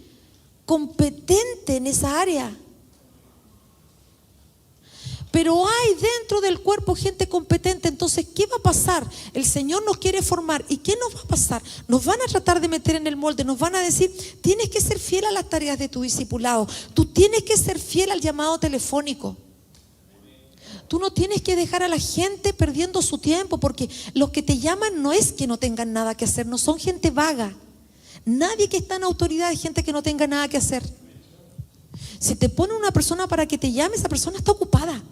competente en esa área. Pero hay dentro del cuerpo gente competente. Entonces, ¿qué va a pasar? El Señor nos quiere formar. ¿Y qué nos va a pasar? Nos van a tratar de meter en el molde. Nos van a decir: tienes que ser fiel a las tareas de tu discipulado. Tú tienes que ser fiel al llamado telefónico. Tú no tienes que dejar a la gente perdiendo su tiempo, porque los que te llaman no es que no tengan nada que hacer, no son gente vaga. Nadie que está en autoridad es gente que no tenga nada que hacer. Si te ponen una persona para que te llame, esa persona está ocupada.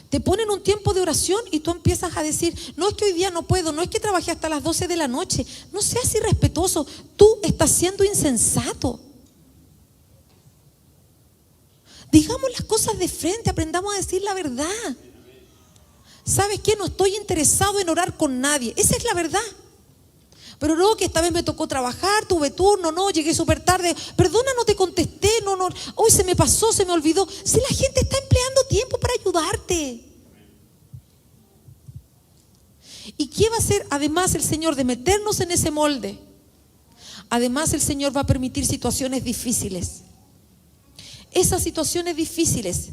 Te ponen un tiempo de oración y tú empiezas a decir: no, es que hoy día no puedo, no es que trabajé hasta las 12 de la noche. No seas irrespetuoso, tú estás siendo insensato. Digamos las cosas de frente, aprendamos a decir la verdad. ¿Sabes qué? No estoy interesado en orar con nadie. Esa es la verdad. Pero no, que esta vez me tocó trabajar, tuve turno, no, llegué súper tarde. Perdona, no te contesté, no. Hoy se me pasó, se me olvidó. Si la gente está empleando tiempo para ayudarte. ¿Y qué va a hacer además el Señor de meternos en ese molde? Además el Señor va a permitir situaciones difíciles. Esas situaciones difíciles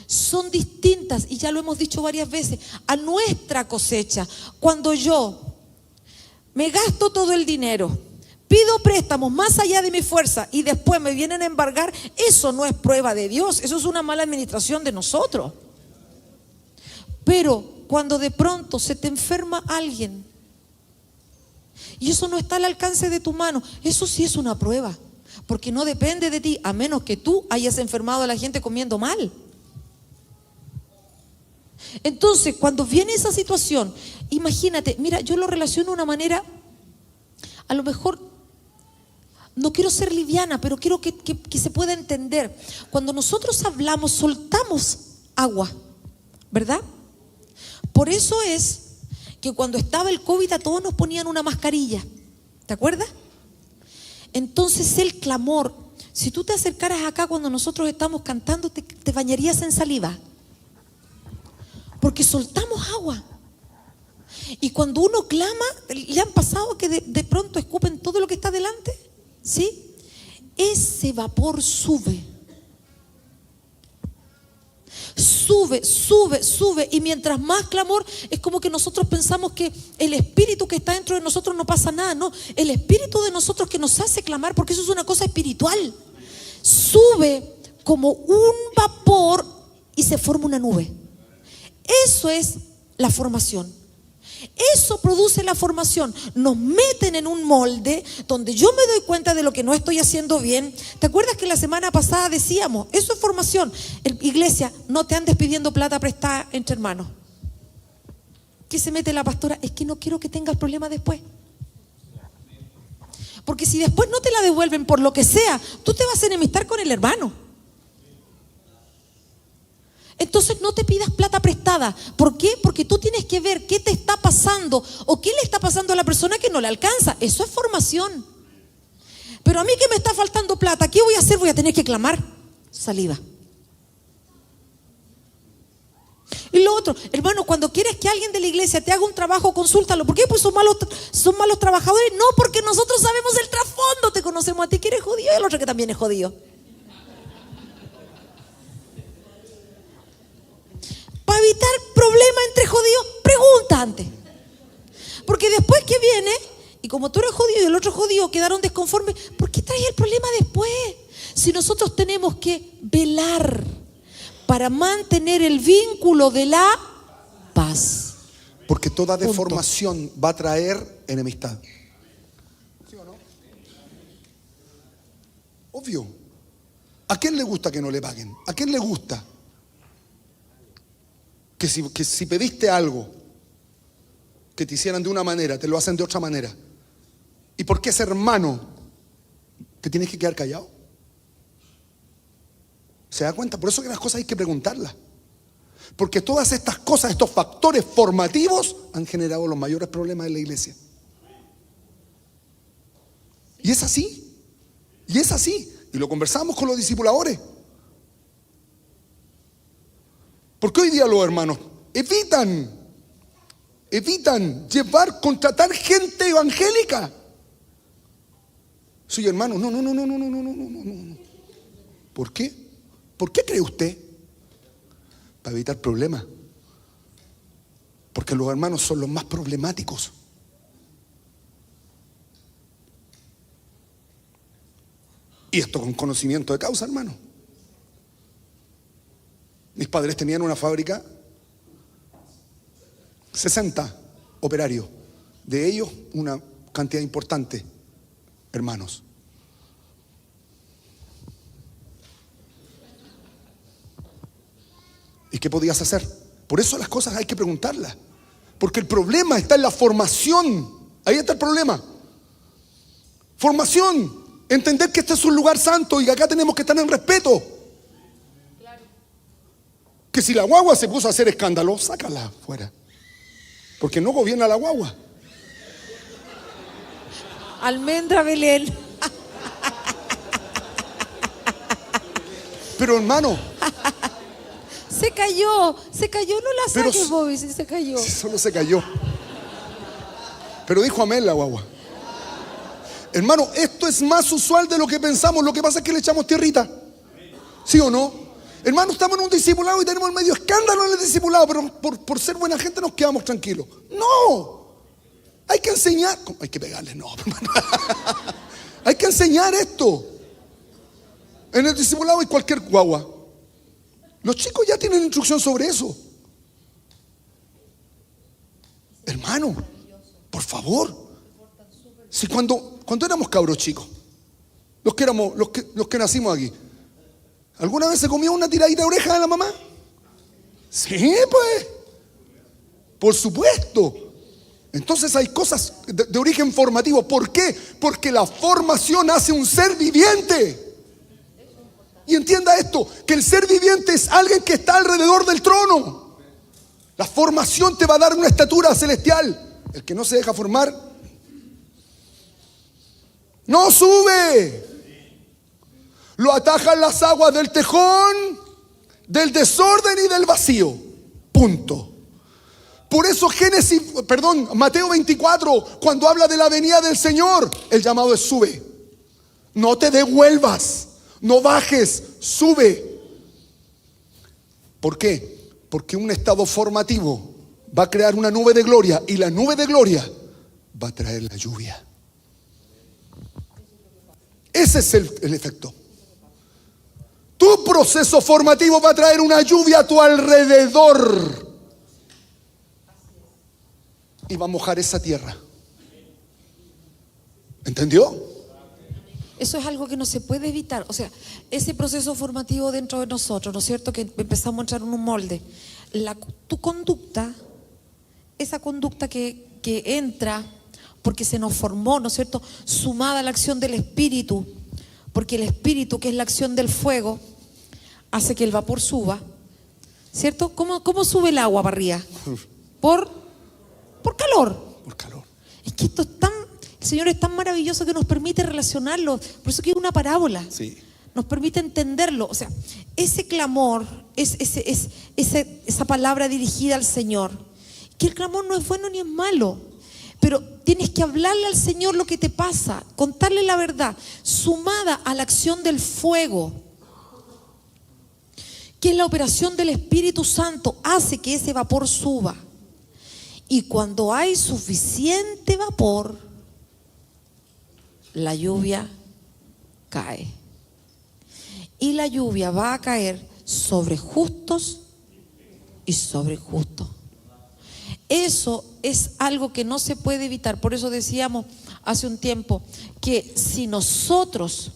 son distintas, y ya lo hemos dicho varias veces, a nuestra cosecha. Cuando yo me gasto todo el dinero, pido préstamos más allá de mi fuerza y después me vienen a embargar, eso no es prueba de Dios, eso es una mala administración de nosotros. Pero cuando de pronto se te enferma alguien y eso no está al alcance de tu mano, eso sí es una prueba, porque no depende de ti, a menos que tú hayas enfermado a la gente comiendo mal. Entonces, cuando viene esa situación, imagínate, mira, yo lo relaciono de una manera, a lo mejor, no quiero ser liviana, pero quiero que se pueda entender. Cuando nosotros hablamos, soltamos agua, ¿verdad? Por eso es que cuando estaba el COVID a todos nos ponían una mascarilla, ¿te acuerdas? Entonces el clamor, si tú te acercaras acá cuando nosotros estamos cantando, te bañarías en saliva. Porque soltamos agua. Y cuando uno clama, ¿le han pasado que de pronto escupen todo lo que está delante? ¿Sí? Ese vapor sube. Sube. Y mientras más clamor, es como que nosotros pensamos que el espíritu que está dentro de nosotros no pasa nada. No, el espíritu de nosotros que nos hace clamar, porque eso es una cosa espiritual, sube como un vapor y se forma una nube. Eso es la formación. Eso produce la formación. Nos meten en un molde donde yo me doy cuenta de lo que no estoy haciendo bien. ¿Te acuerdas que la semana pasada decíamos, eso es formación? Iglesia, no te andes pidiendo plata prestada entre hermanos. ¿Qué se mete la pastora? Es que no quiero que tengas problemas después. Porque si después no te la devuelven por lo que sea, tú te vas a enemistar con el hermano. Entonces no te pidas plata prestada. ¿Por qué? Porque tú tienes que ver qué te está pasando o qué le está pasando a la persona que no le alcanza. Eso es formación. Pero a mí que me está faltando plata, ¿qué voy a hacer? Voy a tener que clamar saliva. Y lo otro, hermano, cuando quieres que alguien de la iglesia te haga un trabajo, consúltalo. ¿Por qué? Pues son malos trabajadores. No, porque nosotros sabemos el trasfondo. Te conocemos a ti que eres judío y el otro que también es judío. Para evitar problemas entre judíos, pregunta antes. Porque después que viene, y como tú eres judío y el otro judío quedaron desconformes, ¿por qué traes el problema después? Si nosotros tenemos que velar para mantener el vínculo de la paz. Porque toda deformación va a traer enemistad. ¿Sí o no? Obvio. ¿A quién le gusta que no le paguen? ¿A quién le gusta? Que si pediste algo, que te hicieran de una manera, te lo hacen de otra manera. ¿Y por qué es hermano? ¿Te tienes que quedar callado? ¿Se da cuenta? Por eso que las cosas hay que preguntarlas. Porque todas estas cosas, estos factores formativos han generado los mayores problemas en la iglesia. Y es así. Y es así. Y lo conversamos con los discipuladores. Porque hoy día los hermanos evitan contratar gente evangélica. Soy hermano, no. ¿Por qué? ¿Por qué cree usted? Para evitar problemas. Porque los hermanos son los más problemáticos. Y esto con conocimiento de causa, hermano. Mis padres tenían una fábrica, 60 operarios, de ellos una cantidad importante, hermanos. ¿Y qué podías hacer? Por eso las cosas hay que preguntarlas, porque el problema está en la formación. Ahí está el problema. Formación, entender que este es un lugar santo y que acá tenemos que estar en respeto. Que si la guagua se puso a hacer escándalo, sácala fuera. Porque no gobierna la guagua. Almendra Belén. Pero hermano, Se cayó, no la Pero saques, Bobby, si se cayó. solo se cayó. Pero dijo amén la guagua. Hermano, esto es más usual de lo que pensamos. Lo que pasa es que le echamos tierrita. ¿Sí o no? Hermano, estamos en un discipulado y tenemos medio escándalo en el discipulado, pero por ser buena gente nos quedamos tranquilos. No. Hay que enseñar. Hay que pegarle, no, hermano. Hay que enseñar esto. En el discipulado hay cualquier guagua. Los chicos ya tienen instrucción sobre eso. Hermano, por favor. Si cuando éramos cabros chicos, los que nacimos aquí, ¿alguna vez se comió una tiradita de oreja de la mamá? Sí, pues. Por supuesto. Entonces hay cosas de origen formativo. ¿Por qué? Porque la formación hace un ser viviente. Y entienda esto, que el ser viviente es alguien que está alrededor del trono. La formación te va a dar una estatura celestial. El que no se deja formar, no sube. Lo atajan las aguas del tejón, del desorden y del vacío. Punto. Por eso Mateo 24, cuando habla de la venida del Señor, el llamado es sube. No te devuelvas. No bajes, sube. ¿Por qué? Porque un estado formativo va a crear una nube de gloria, y la nube de gloria va a traer la lluvia. Ese es el efecto. Tu proceso formativo va a traer una lluvia a tu alrededor y va a mojar esa tierra. ¿Entendió? Eso es algo que no se puede evitar. O sea, ese proceso formativo dentro de nosotros, ¿no es cierto? Que empezamos a entrar en un molde. Tu conducta, esa conducta que entra porque se nos formó, ¿no es cierto? Sumada a la acción del Espíritu, porque el Espíritu, que es la acción del fuego, hace que el vapor suba, ¿cierto? ¿Cómo sube el agua para arriba? Por calor. Por calor. Es que esto es el Señor es tan maravilloso que nos permite relacionarlo. Por eso que es una parábola. Sí. Nos permite entenderlo. O sea, ese clamor, esa palabra dirigida al Señor, que el clamor no es bueno ni es malo, pero tienes que hablarle al Señor lo que te pasa, contarle la verdad, sumada a la acción del fuego, que es la operación del Espíritu Santo, hace que ese vapor suba. Y cuando hay suficiente vapor, la lluvia cae. Y la lluvia va a caer sobre justos y sobre justos. Eso es algo que no se puede evitar. Por eso decíamos hace un tiempo que si nosotros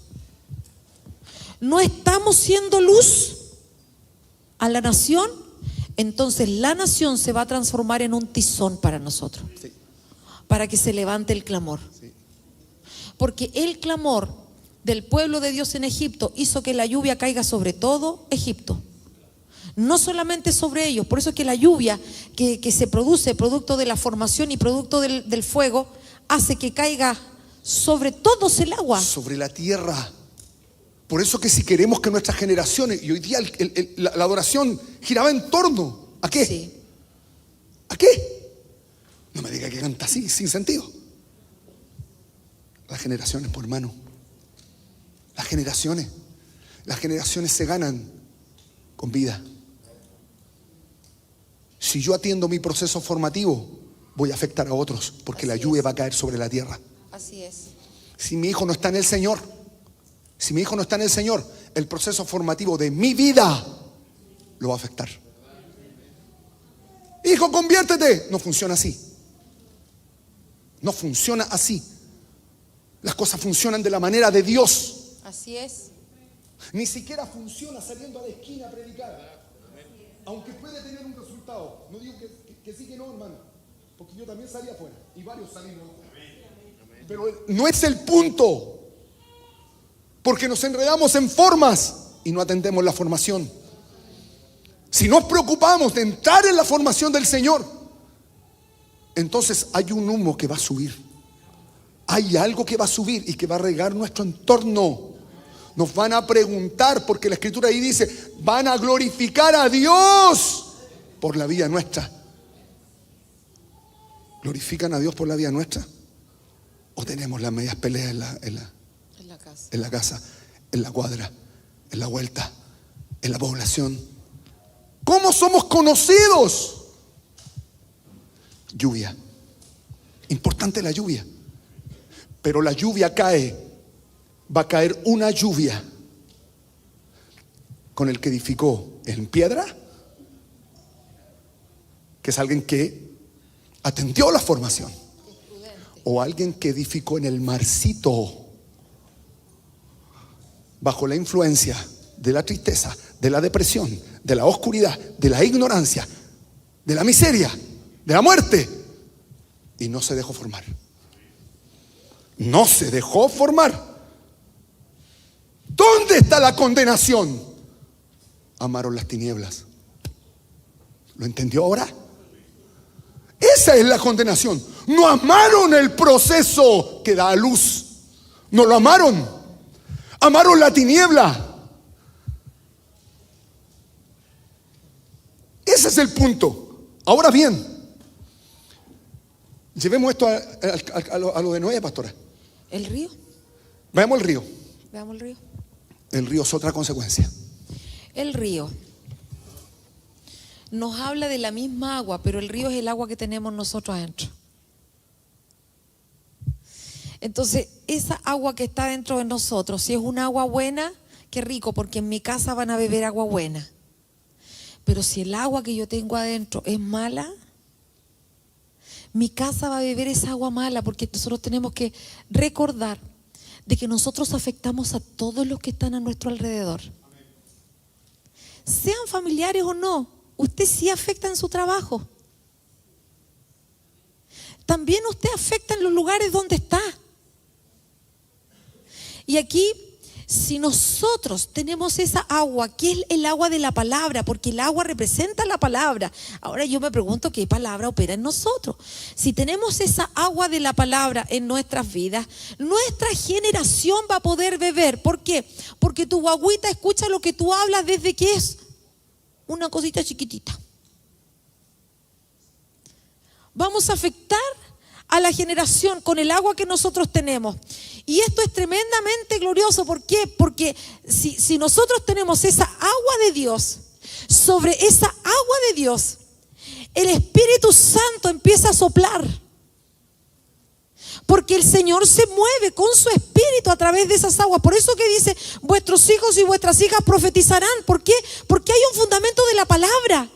no estamos siendo luz a la nación, entonces la nación se va a transformar en un tizón para nosotros. Sí. Para que se levante el clamor. Sí. Porque el clamor del pueblo de Dios en Egipto hizo que la lluvia caiga sobre todo Egipto, no solamente sobre ellos. Por eso es que la lluvia que se produce, producto de la formación y producto del fuego, hace que caiga sobre todos el agua, sobre la tierra. Por eso que si queremos que nuestras generaciones, y hoy día la adoración giraba en torno ¿a qué? Sí. ¿A qué? No me diga que canta así, sin sentido. Las generaciones, por hermano. Las generaciones se ganan con vida. Si yo atiendo mi proceso formativo, voy a afectar a otros, porque la lluvia va a caer sobre la tierra. Así es. Si mi hijo no está en el Señor, el proceso formativo de mi vida lo va a afectar. Hijo, conviértete. No funciona así. No funciona así. Las cosas funcionan de la manera de Dios. Así es. Ni siquiera funciona saliendo a la esquina a predicar. Aunque puede tener un resultado. No digo que sí, que no, hermano. Porque yo también salí afuera. Y varios salimos afuera. Pero no es el punto. Porque nos enredamos en formas y no atendemos la formación. si nos preocupamos de entrar en la formación del Señor, entonces hay un humo que va a subir. Hay algo que va a subir y que va a regar nuestro entorno. Nos van a preguntar, porque la Escritura ahí dice, van a glorificar a Dios por la vida nuestra. ¿Glorifican a Dios por la vida nuestra? ¿O tenemos las medias peleas en la casa, en la cuadra, en la vuelta, en la población? ¿Cómo somos conocidos? Lluvia. Importante la lluvia. Pero la lluvia cae. Va a caer una lluvia con el que edificó en piedra, que es alguien que atendió la formación, o alguien que edificó en el marcito, bajo la influencia de la tristeza, de la depresión, de la oscuridad, de la ignorancia, de la miseria, de la muerte, y no se dejó formar. No se dejó formar. ¿Dónde está la condenación? Amaron las tinieblas. ¿Lo entendió ahora? Esa es la condenación. No amaron el proceso que da a luz. No lo amaron. Amaron la tiniebla. Ese es el punto. Ahora bien, llevemos esto a lo de Noé, pastora. ¿El río? Veamos el río. Veamos el río. El río es otra consecuencia. El río nos habla de la misma agua, pero el río es el agua que tenemos nosotros adentro. Entonces, esa agua que está dentro de nosotros, si es un agua buena, qué rico, porque en mi casa van a beber agua buena. Pero si el agua que yo tengo adentro es mala, mi casa va a beber esa agua mala, porque nosotros tenemos que recordar de que nosotros afectamos a todos los que están a nuestro alrededor. Sean familiares o no, usted sí afecta en su trabajo. También usted afecta en los lugares donde está. Y aquí, si nosotros tenemos esa agua, que es el agua de la palabra, porque el agua representa la palabra. Ahora yo me pregunto qué palabra opera en nosotros. Si tenemos esa agua de la palabra en nuestras vidas, nuestra generación va a poder beber. ¿Por qué? Porque tu guagüita escucha lo que tú hablas desde que es una cosita chiquitita. Vamos a afectar a la generación con el agua que nosotros tenemos. Y esto es tremendamente glorioso. ¿Por qué? Porque si nosotros tenemos esa agua de Dios, sobre esa agua de Dios, el Espíritu Santo empieza a soplar. Porque el Señor se mueve con su Espíritu a través de esas aguas. Por eso que dice, vuestros hijos y vuestras hijas profetizarán. ¿Por qué? Porque hay un fundamento de la palabra.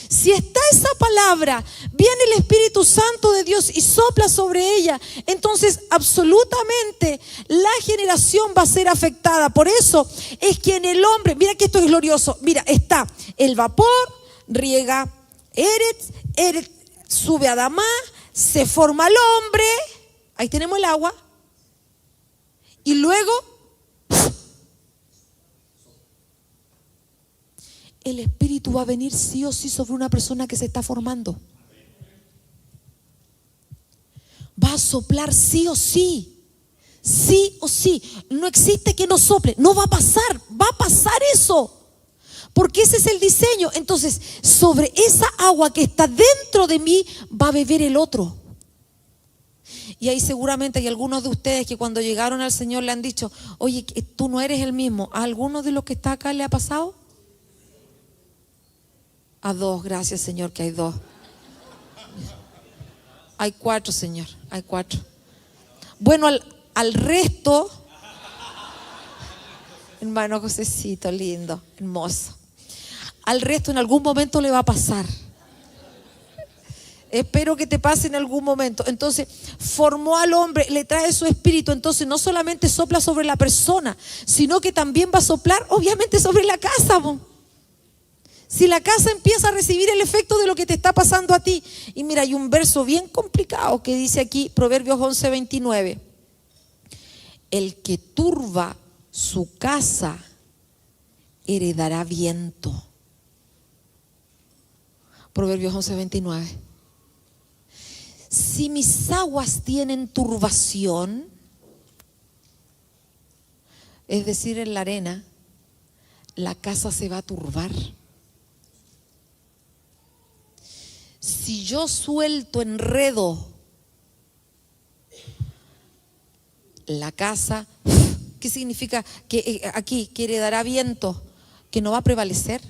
Si está esa palabra, viene el Espíritu Santo de Dios y sopla sobre ella, entonces absolutamente la generación va a ser afectada. Por eso es que en el hombre, mira que esto es glorioso, mira, está el vapor, riega Eretz sube a Adamá, se forma el hombre, ahí tenemos el agua, y luego el Espíritu va a venir sí o sí sobre una persona que se está formando. Va a soplar sí o sí. Sí o sí. No existe que no sople. No va a pasar. Va a pasar eso. Porque ese es el diseño. Entonces, sobre esa agua que está dentro de mí, va a beber el otro. Y ahí seguramente hay algunos de ustedes que cuando llegaron al Señor le han dicho, oye, tú no eres el mismo. ¿A alguno de los que está acá le ha pasado? A dos, gracias Señor que hay dos. Hay cuatro, Señor, hay cuatro. Bueno, al resto, hermano Josecito, lindo, hermoso. Al resto en algún momento le va a pasar. Espero que te pase en algún momento. Entonces, formó al hombre, le trae su espíritu. Entonces, no solamente sopla sobre la persona, sino que también va a soplar, obviamente, sobre la casa, si la casa empieza a recibir el efecto de lo que te está pasando a ti. Y mira, hay un verso bien complicado que dice aquí, Proverbios 11:29. El que turba su casa heredará viento. Proverbios 11:29. Si mis aguas tienen turbación, es decir, en la arena, la casa se va a turbar. Si yo suelto enredo, la casa, ¿qué significa? Que aquí que heredará viento, que no va a prevalecer.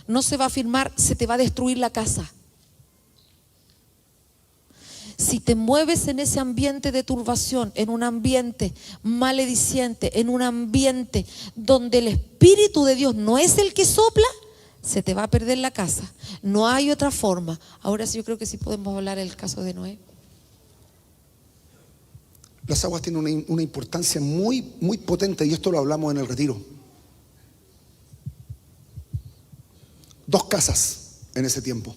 No se va a firmar, se te va a destruir la casa. Si te mueves en ese ambiente de turbación, en un ambiente malediciente, en un ambiente donde el Espíritu de Dios no es el que sopla, se te va a perder la casa. No hay otra forma. Ahora sí, yo creo que sí podemos hablar del caso de Noé. Las aguas tienen una importancia muy, muy potente, y esto lo hablamos en el retiro. 2 casas en ese tiempo: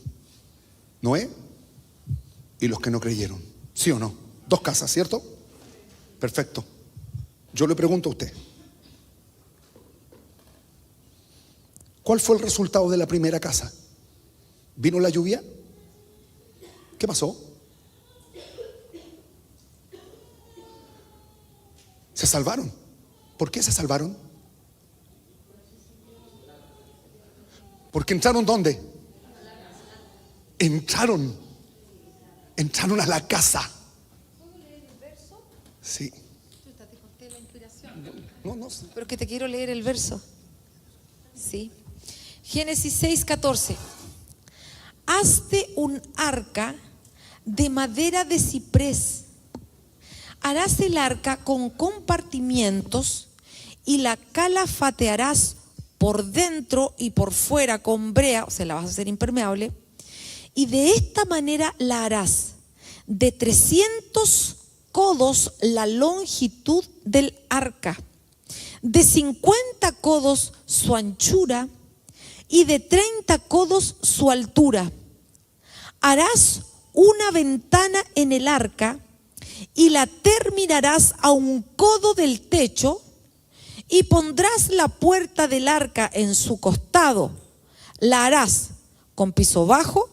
Noé y los que no creyeron. ¿Sí o no? 2 casas, ¿cierto? Perfecto. Yo le pregunto a usted, ¿cuál fue el resultado de la primera casa? ¿Vino la lluvia? ¿Qué pasó? Se salvaron. ¿Por qué se salvaron? Porque entraron ¿dónde? Entraron a la casa. Sí. No. Pero que te quiero leer el verso. Sí. Génesis 6:14. Hazte un arca de madera de ciprés. Harás el arca con compartimientos y la calafatearás por dentro y por fuera con brea, o sea, la vas a hacer impermeable. Y de esta manera la harás: de 300 codos la longitud del arca, de 50 codos su anchura y de 30 codos su altura. Harás una ventana en el arca y la terminarás a un codo del techo, y pondrás la puerta del arca en su costado. La harás con piso bajo,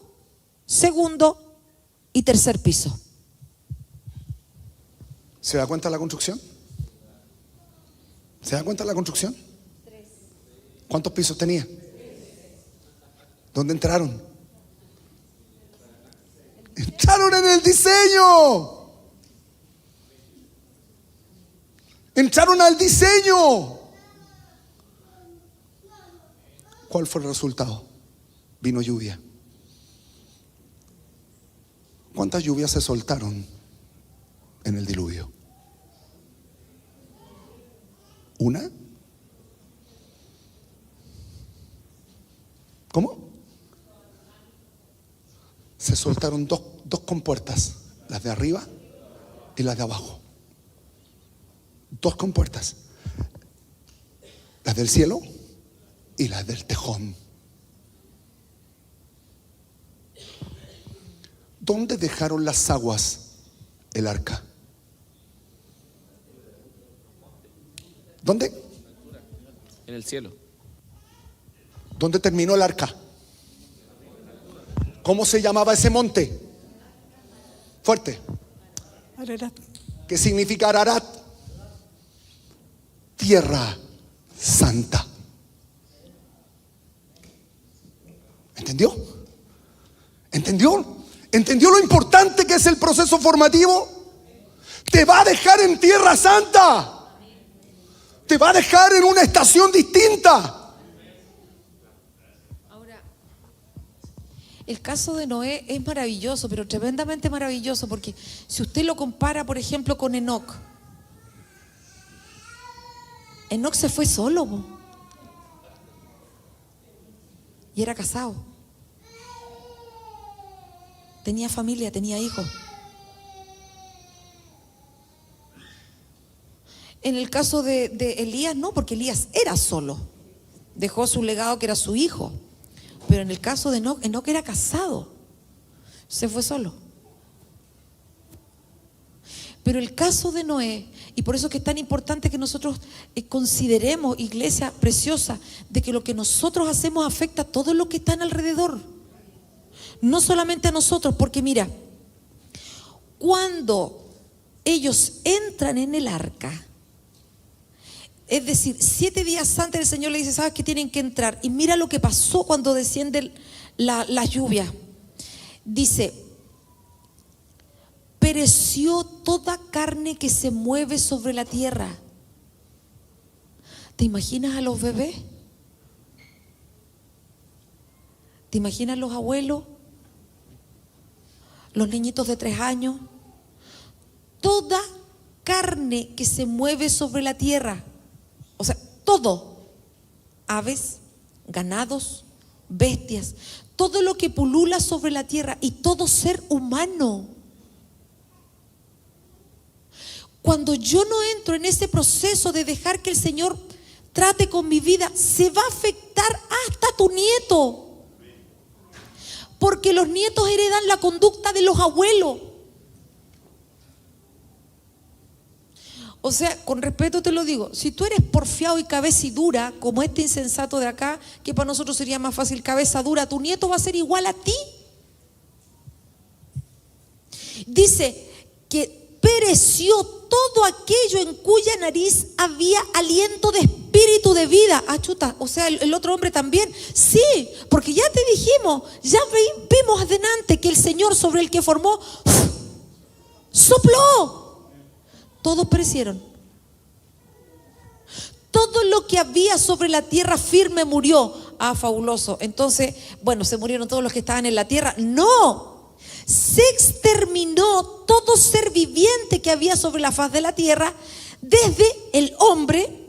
segundo y tercer piso. ¿Se da cuenta la construcción? ¿Se da cuenta la construcción? 3. ¿Cuántos pisos tenía? 3. ¿Dónde entraron? Entraron en el diseño. Entraron al diseño. ¿Cuál fue el resultado? Vino lluvia. ¿Cuántas lluvias se soltaron en el diluvio? ¿Una? ¿Cómo? Se soltaron dos compuertas, las de arriba y las de abajo. 2 compuertas, las del cielo y las del tejón. ¿Dónde dejaron las aguas el arca? ¿Dónde? En el cielo. ¿Dónde terminó el arca? ¿Cómo se llamaba ese monte? Fuerte. Ararat. ¿Qué significa Ararat? Tierra santa. ¿Entendió? ¿Entendió? ¿Entendió lo importante que es el proceso formativo? Te va a dejar en tierra santa. Te va a dejar en una estación distinta. Ahora, el caso de Noé es maravilloso, pero tremendamente maravilloso, porque si usted lo compara, por ejemplo, con Enoc. Enoc se fue solo, po. Y era casado. Tenía familia, tenía hijos. En el caso de Elías no, porque Elías era solo. Dejó su legado que era su hijo. Pero en el caso de Enoc, Enoc era casado. Se fue solo. Pero el caso de Noé, y por eso que es tan importante que nosotros consideremos, iglesia preciosa, de que lo que nosotros hacemos afecta a todo lo que está alrededor. No solamente a nosotros, porque mira, cuando ellos entran en el arca, es decir, 7 días antes el Señor le dice, ¿sabes que tienen que entrar? Y mira lo que pasó cuando desciende la lluvia. Dice, pereció toda carne que se mueve sobre la tierra. ¿Te imaginas a los bebés? ¿Te imaginas los abuelos? Los niñitos de 3 años. Toda carne que se mueve sobre la tierra. O sea, todo. Aves, ganados, bestias. Todo lo que pulula sobre la tierra y todo ser humano. Cuando yo no entro en ese proceso de dejar que el Señor trate con mi vida, se va a afectar hasta tu nieto. Porque los nietos heredan la conducta de los abuelos. O sea, con respeto te lo digo, si tú eres porfiado y cabecidura, como este insensato de acá, que para nosotros sería más fácil cabeza dura, tu nieto va a ser igual a ti. Dice que pereció todo aquello en cuya nariz había aliento de espíritu de vida. Ah, chuta, o sea, el otro hombre también. Sí, porque ya te dijimos, ya vimos adelante que el Señor sobre el que formó, sopló. Todos perecieron. Todo lo que había sobre la tierra firme murió. Ah, fabuloso. Entonces, bueno, ¿se murieron todos los que estaban en la tierra? No. Se exterminó todo ser viviente que había sobre la faz de la tierra, desde el hombre,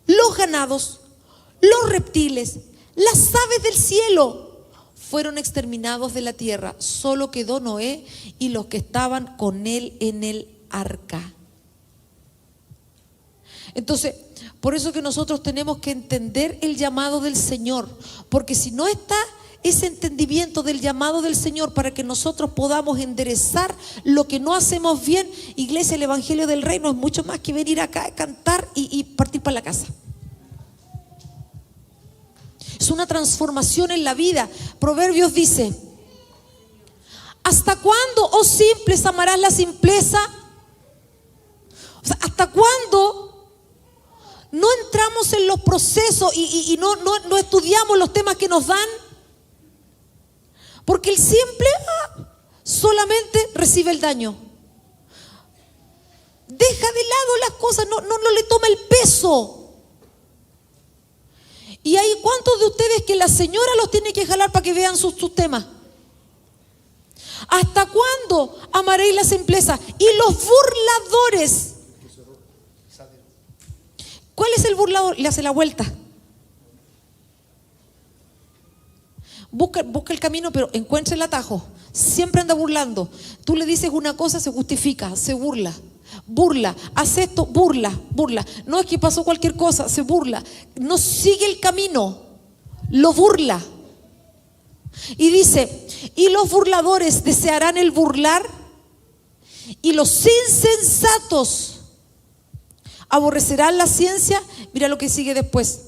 los ganados, los reptiles, las aves del cielo. Fueron exterminados de la tierra. Solo quedó Noé y los que estaban con él en el arca. Entonces, por eso que nosotros tenemos que entender el llamado del Señor, porque si no está ese entendimiento del llamado del Señor para que nosotros podamos enderezar lo que no hacemos bien, iglesia, el evangelio del reino es mucho más que venir acá, cantar y partir para la casa. Es una transformación en la vida. Proverbios dice: ¿hasta cuándo, oh simples, amarás la simpleza? O sea, ¿hasta cuándo no entramos en los procesos y no estudiamos los temas que nos dan? Porque el simple solamente recibe el daño. Deja de lado las cosas, no le toma el peso. Y hay cuántos de ustedes que la señora los tiene que jalar para que vean sus temas. ¿Hasta cuándo amaréis la simpleza? Y los burladores. ¿Cuál es el burlador? Le hace la vuelta. Busca el camino, pero encuentra el atajo. Siempre anda burlando. Tú le dices una cosa, se justifica, se burla. Burla, hace esto, burla. No es que pasó cualquier cosa, se burla. No sigue el camino, lo burla. Y dice: y los burladores desearán el burlar, y los insensatos aborrecerán la ciencia. Mira lo que sigue después: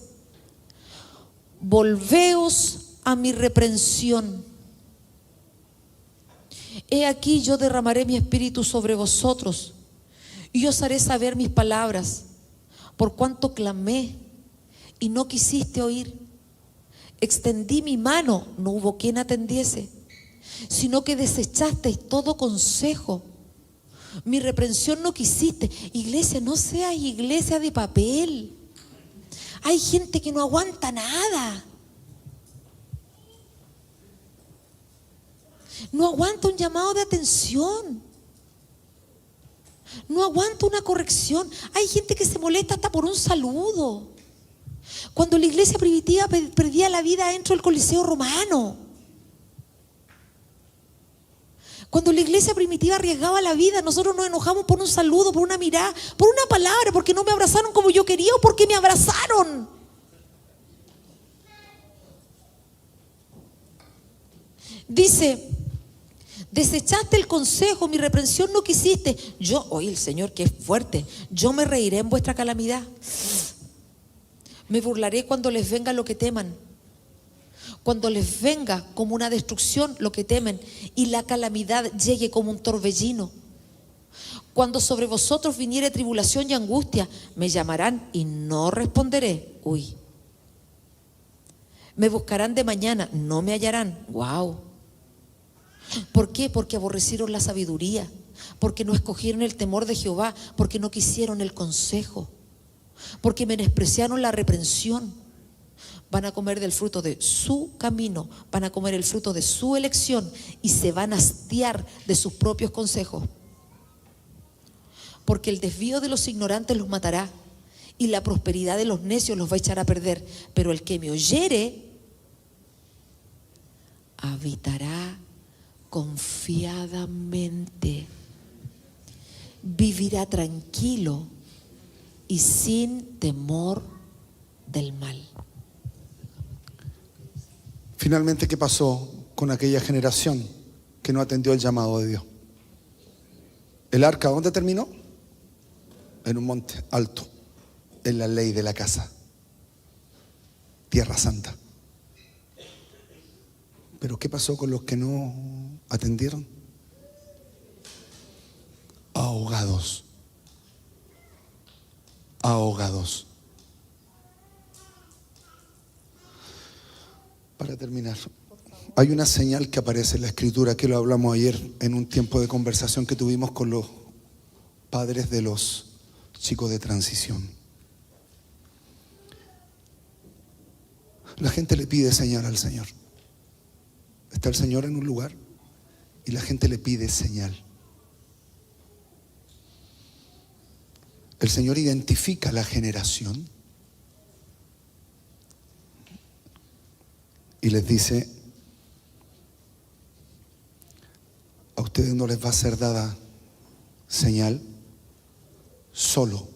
volveos a mi reprensión. He aquí yo derramaré mi espíritu sobre vosotros, y os haré saber mis palabras, por cuanto clamé y no quisiste oír. Extendí mi mano, no hubo quien atendiese, sino que desechasteis todo consejo. Mi reprensión no quisiste. Iglesia, no seas iglesia de papel. Hay gente que no aguanta nada. No aguanta un llamado de atención. No aguanta una corrección. Hay gente que se molesta hasta por un saludo. Cuando la iglesia primitiva perdía la vida dentro del Coliseo Romano. Cuando la iglesia primitiva arriesgaba la vida, nosotros nos enojamos por un saludo, por una mirada, por una palabra, porque no me abrazaron como yo quería o porque me abrazaron. Dice: Desechaste el consejo, mi reprensión no quisiste. Yo, oye, el Señor que es fuerte, yo me reiré en vuestra calamidad. Me burlaré cuando les venga lo que teman. Cuando les venga como una destrucción lo que temen y la calamidad llegue como un torbellino. Cuando sobre vosotros viniere tribulación y angustia, me llamarán y no responderé. Uy. Me buscarán de mañana, no me hallarán. Wow. ¿Por qué? Porque aborrecieron la sabiduría, porque no escogieron el temor de Jehová, porque no quisieron el consejo, porque menospreciaron la reprensión. Van a comer del fruto de su camino, van a comer el fruto de su elección y se van a hastiar de sus propios consejos. Porque el desvío de los ignorantes los matará y la prosperidad de los necios los va a echar a perder. Pero el que me oyere habitará confiadamente, vivirá tranquilo y sin temor del mal. Finalmente, ¿qué pasó con aquella generación que no atendió el llamado de Dios? El arca, ¿dónde terminó? En un monte alto, en la ley de la casa, Tierra Santa. Pero ¿qué pasó con los que no atendieron? Ahogados. Ahogados. Para terminar, hay una señal que aparece en la Escritura, que lo hablamos ayer en un tiempo de conversación que tuvimos con los padres de los chicos de transición. La gente le pide señal al Señor. Está el Señor en un lugar y la gente le pide señal. El Señor identifica la generación y les dice: a ustedes no les va a ser dada señal, solo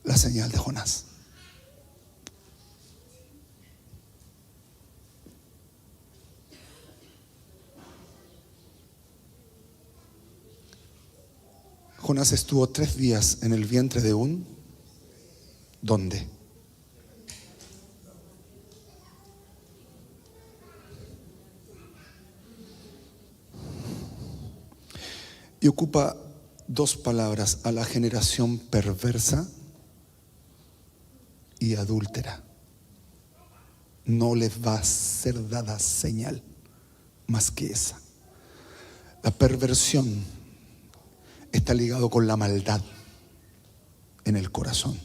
la señal de Jonás. Jonás estuvo 3 días en el vientre de un ¿dónde? Y ocupa 2 palabras: a la generación perversa y adúltera. No les va a ser dada señal más que esa. La perversión está ligado con la maldad en el corazón.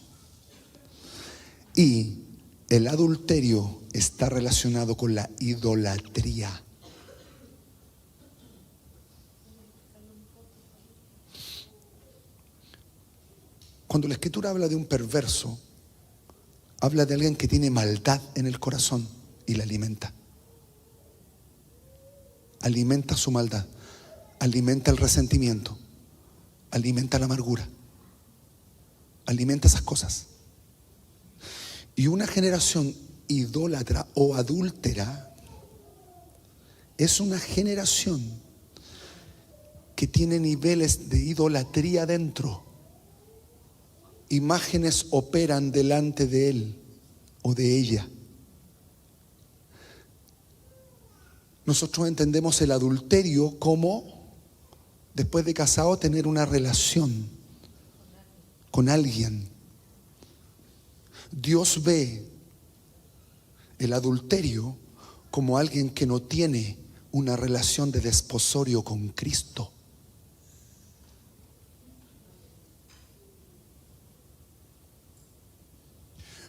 Y el adulterio está relacionado con la idolatría. Cuando la Escritura habla de un perverso, habla de alguien que tiene maldad en el corazón y la alimenta. Alimenta su maldad, alimenta el resentimiento, alimenta la amargura, alimenta esas cosas. Y una generación idólatra o adúltera es una generación que tiene niveles de idolatría dentro. Imágenes operan delante de él o de ella. Nosotros entendemos el adulterio como, después de casado, tener una relación con alguien. Dios ve el adulterio como alguien que no tiene una relación de desposorio con Cristo.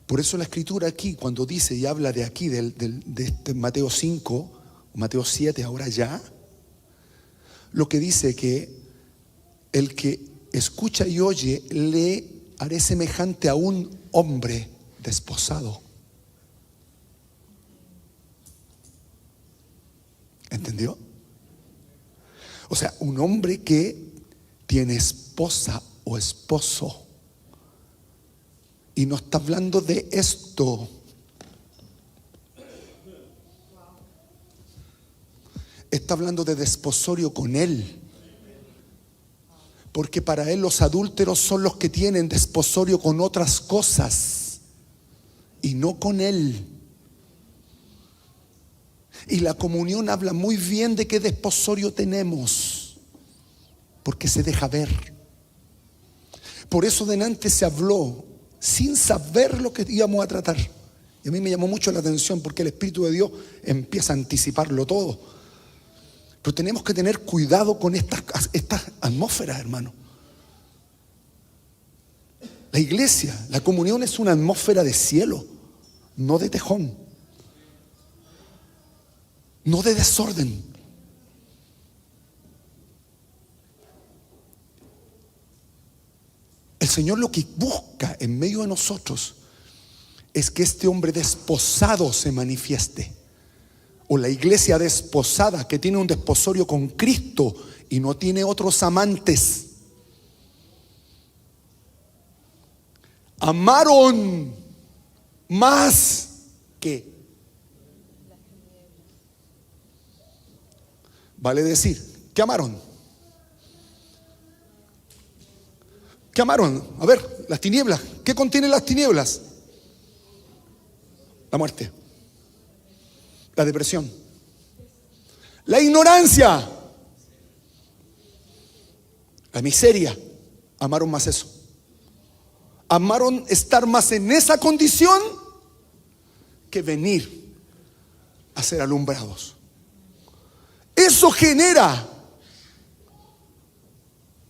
Por eso la Escritura aquí, cuando dice y habla de aquí, de este Mateo 5, Mateo 7, ahora ya, lo que dice que el que escucha y oye le haré semejante a un hombre desposado. ¿Entendió? O sea, un hombre que tiene esposa o esposo. Y no está hablando de esto. Está hablando de desposorio con Él. Porque para Él los adúlteros son los que tienen desposorio con otras cosas y no con Él. Y la comunión habla muy bien de qué desposorio tenemos, porque se deja ver. Por eso delante se habló sin saber lo que íbamos a tratar. Y a mí me llamó mucho la atención porque el Espíritu de Dios empieza a anticiparlo todo. Pero tenemos que tener cuidado con estas atmósferas, hermano. La iglesia, la comunión es una atmósfera de cielo, no de tejón, no de desorden. El Señor lo que busca en medio de nosotros es que este hombre desposado se manifieste. O la iglesia desposada que tiene un desposorio con Cristo y no tiene otros amantes. Amaron más que. Vale decir, ¿qué amaron? ¿Qué amaron? A ver, las tinieblas. ¿Qué contienen las tinieblas? La muerte, la depresión, la ignorancia, la miseria. Amaron más eso. Amaron estar más en esa condición que venir a ser alumbrados. Eso genera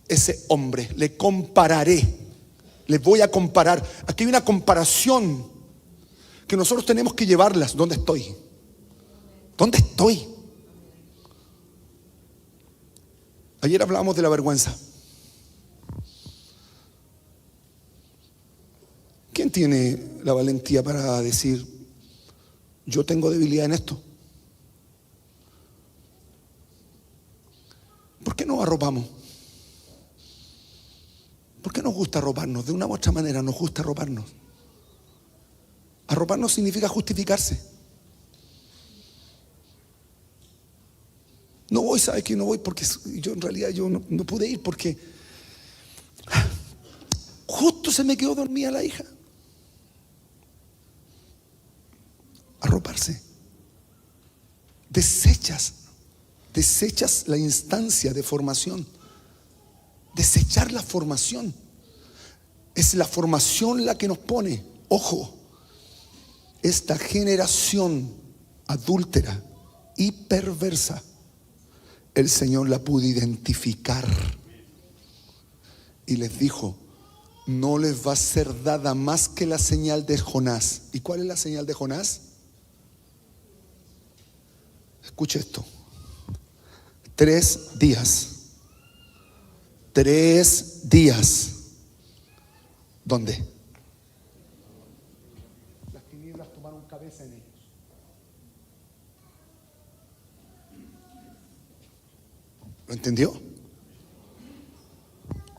ese hombre. Le compararé. Le voy a comparar. Aquí hay una comparación que nosotros tenemos que llevarlas. ¿Dónde estoy? ¿Dónde estoy? Ayer hablábamos de la vergüenza. ¿Quién tiene la valentía para decir, yo tengo debilidad en esto? ¿Por qué no arropamos? ¿Por qué nos gusta arroparnos? De una u otra manera nos gusta arroparnos. Arroparnos significa justificarse. No voy, ¿sabe qué? No voy porque yo en realidad no pude ir porque justo se me quedó dormida la hija. Arroparse. Desechas la instancia de formación. Desechar la formación. Es la formación la que nos pone. Ojo, esta generación adúltera y perversa, el Señor la pudo identificar y les dijo, no les va a ser dada más que la señal de Jonás. ¿Y cuál es la señal de Jonás? Escuche esto. 3 días. 3 días. ¿Dónde? Las tinieblas tomaron cabeza en ellos. ¿Lo entendió?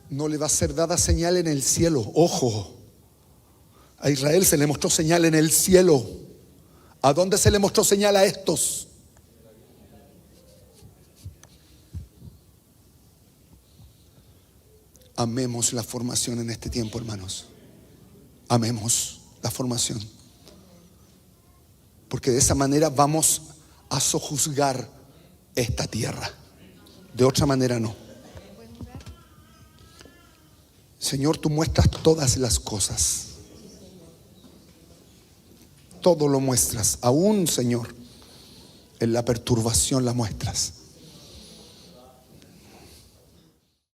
No le va a ser dada señal en el cielo. Ojo, a Israel se le mostró señal en el cielo. ¿A dónde se le mostró señal a estos? Amemos la formación en este tiempo, hermanos. Amemos la formación. Porque de esa manera vamos a sojuzgar esta tierra. De otra manera no. Señor, tú muestras todas las cosas. Todo lo muestras. Aún, Señor, en la perturbación la muestras.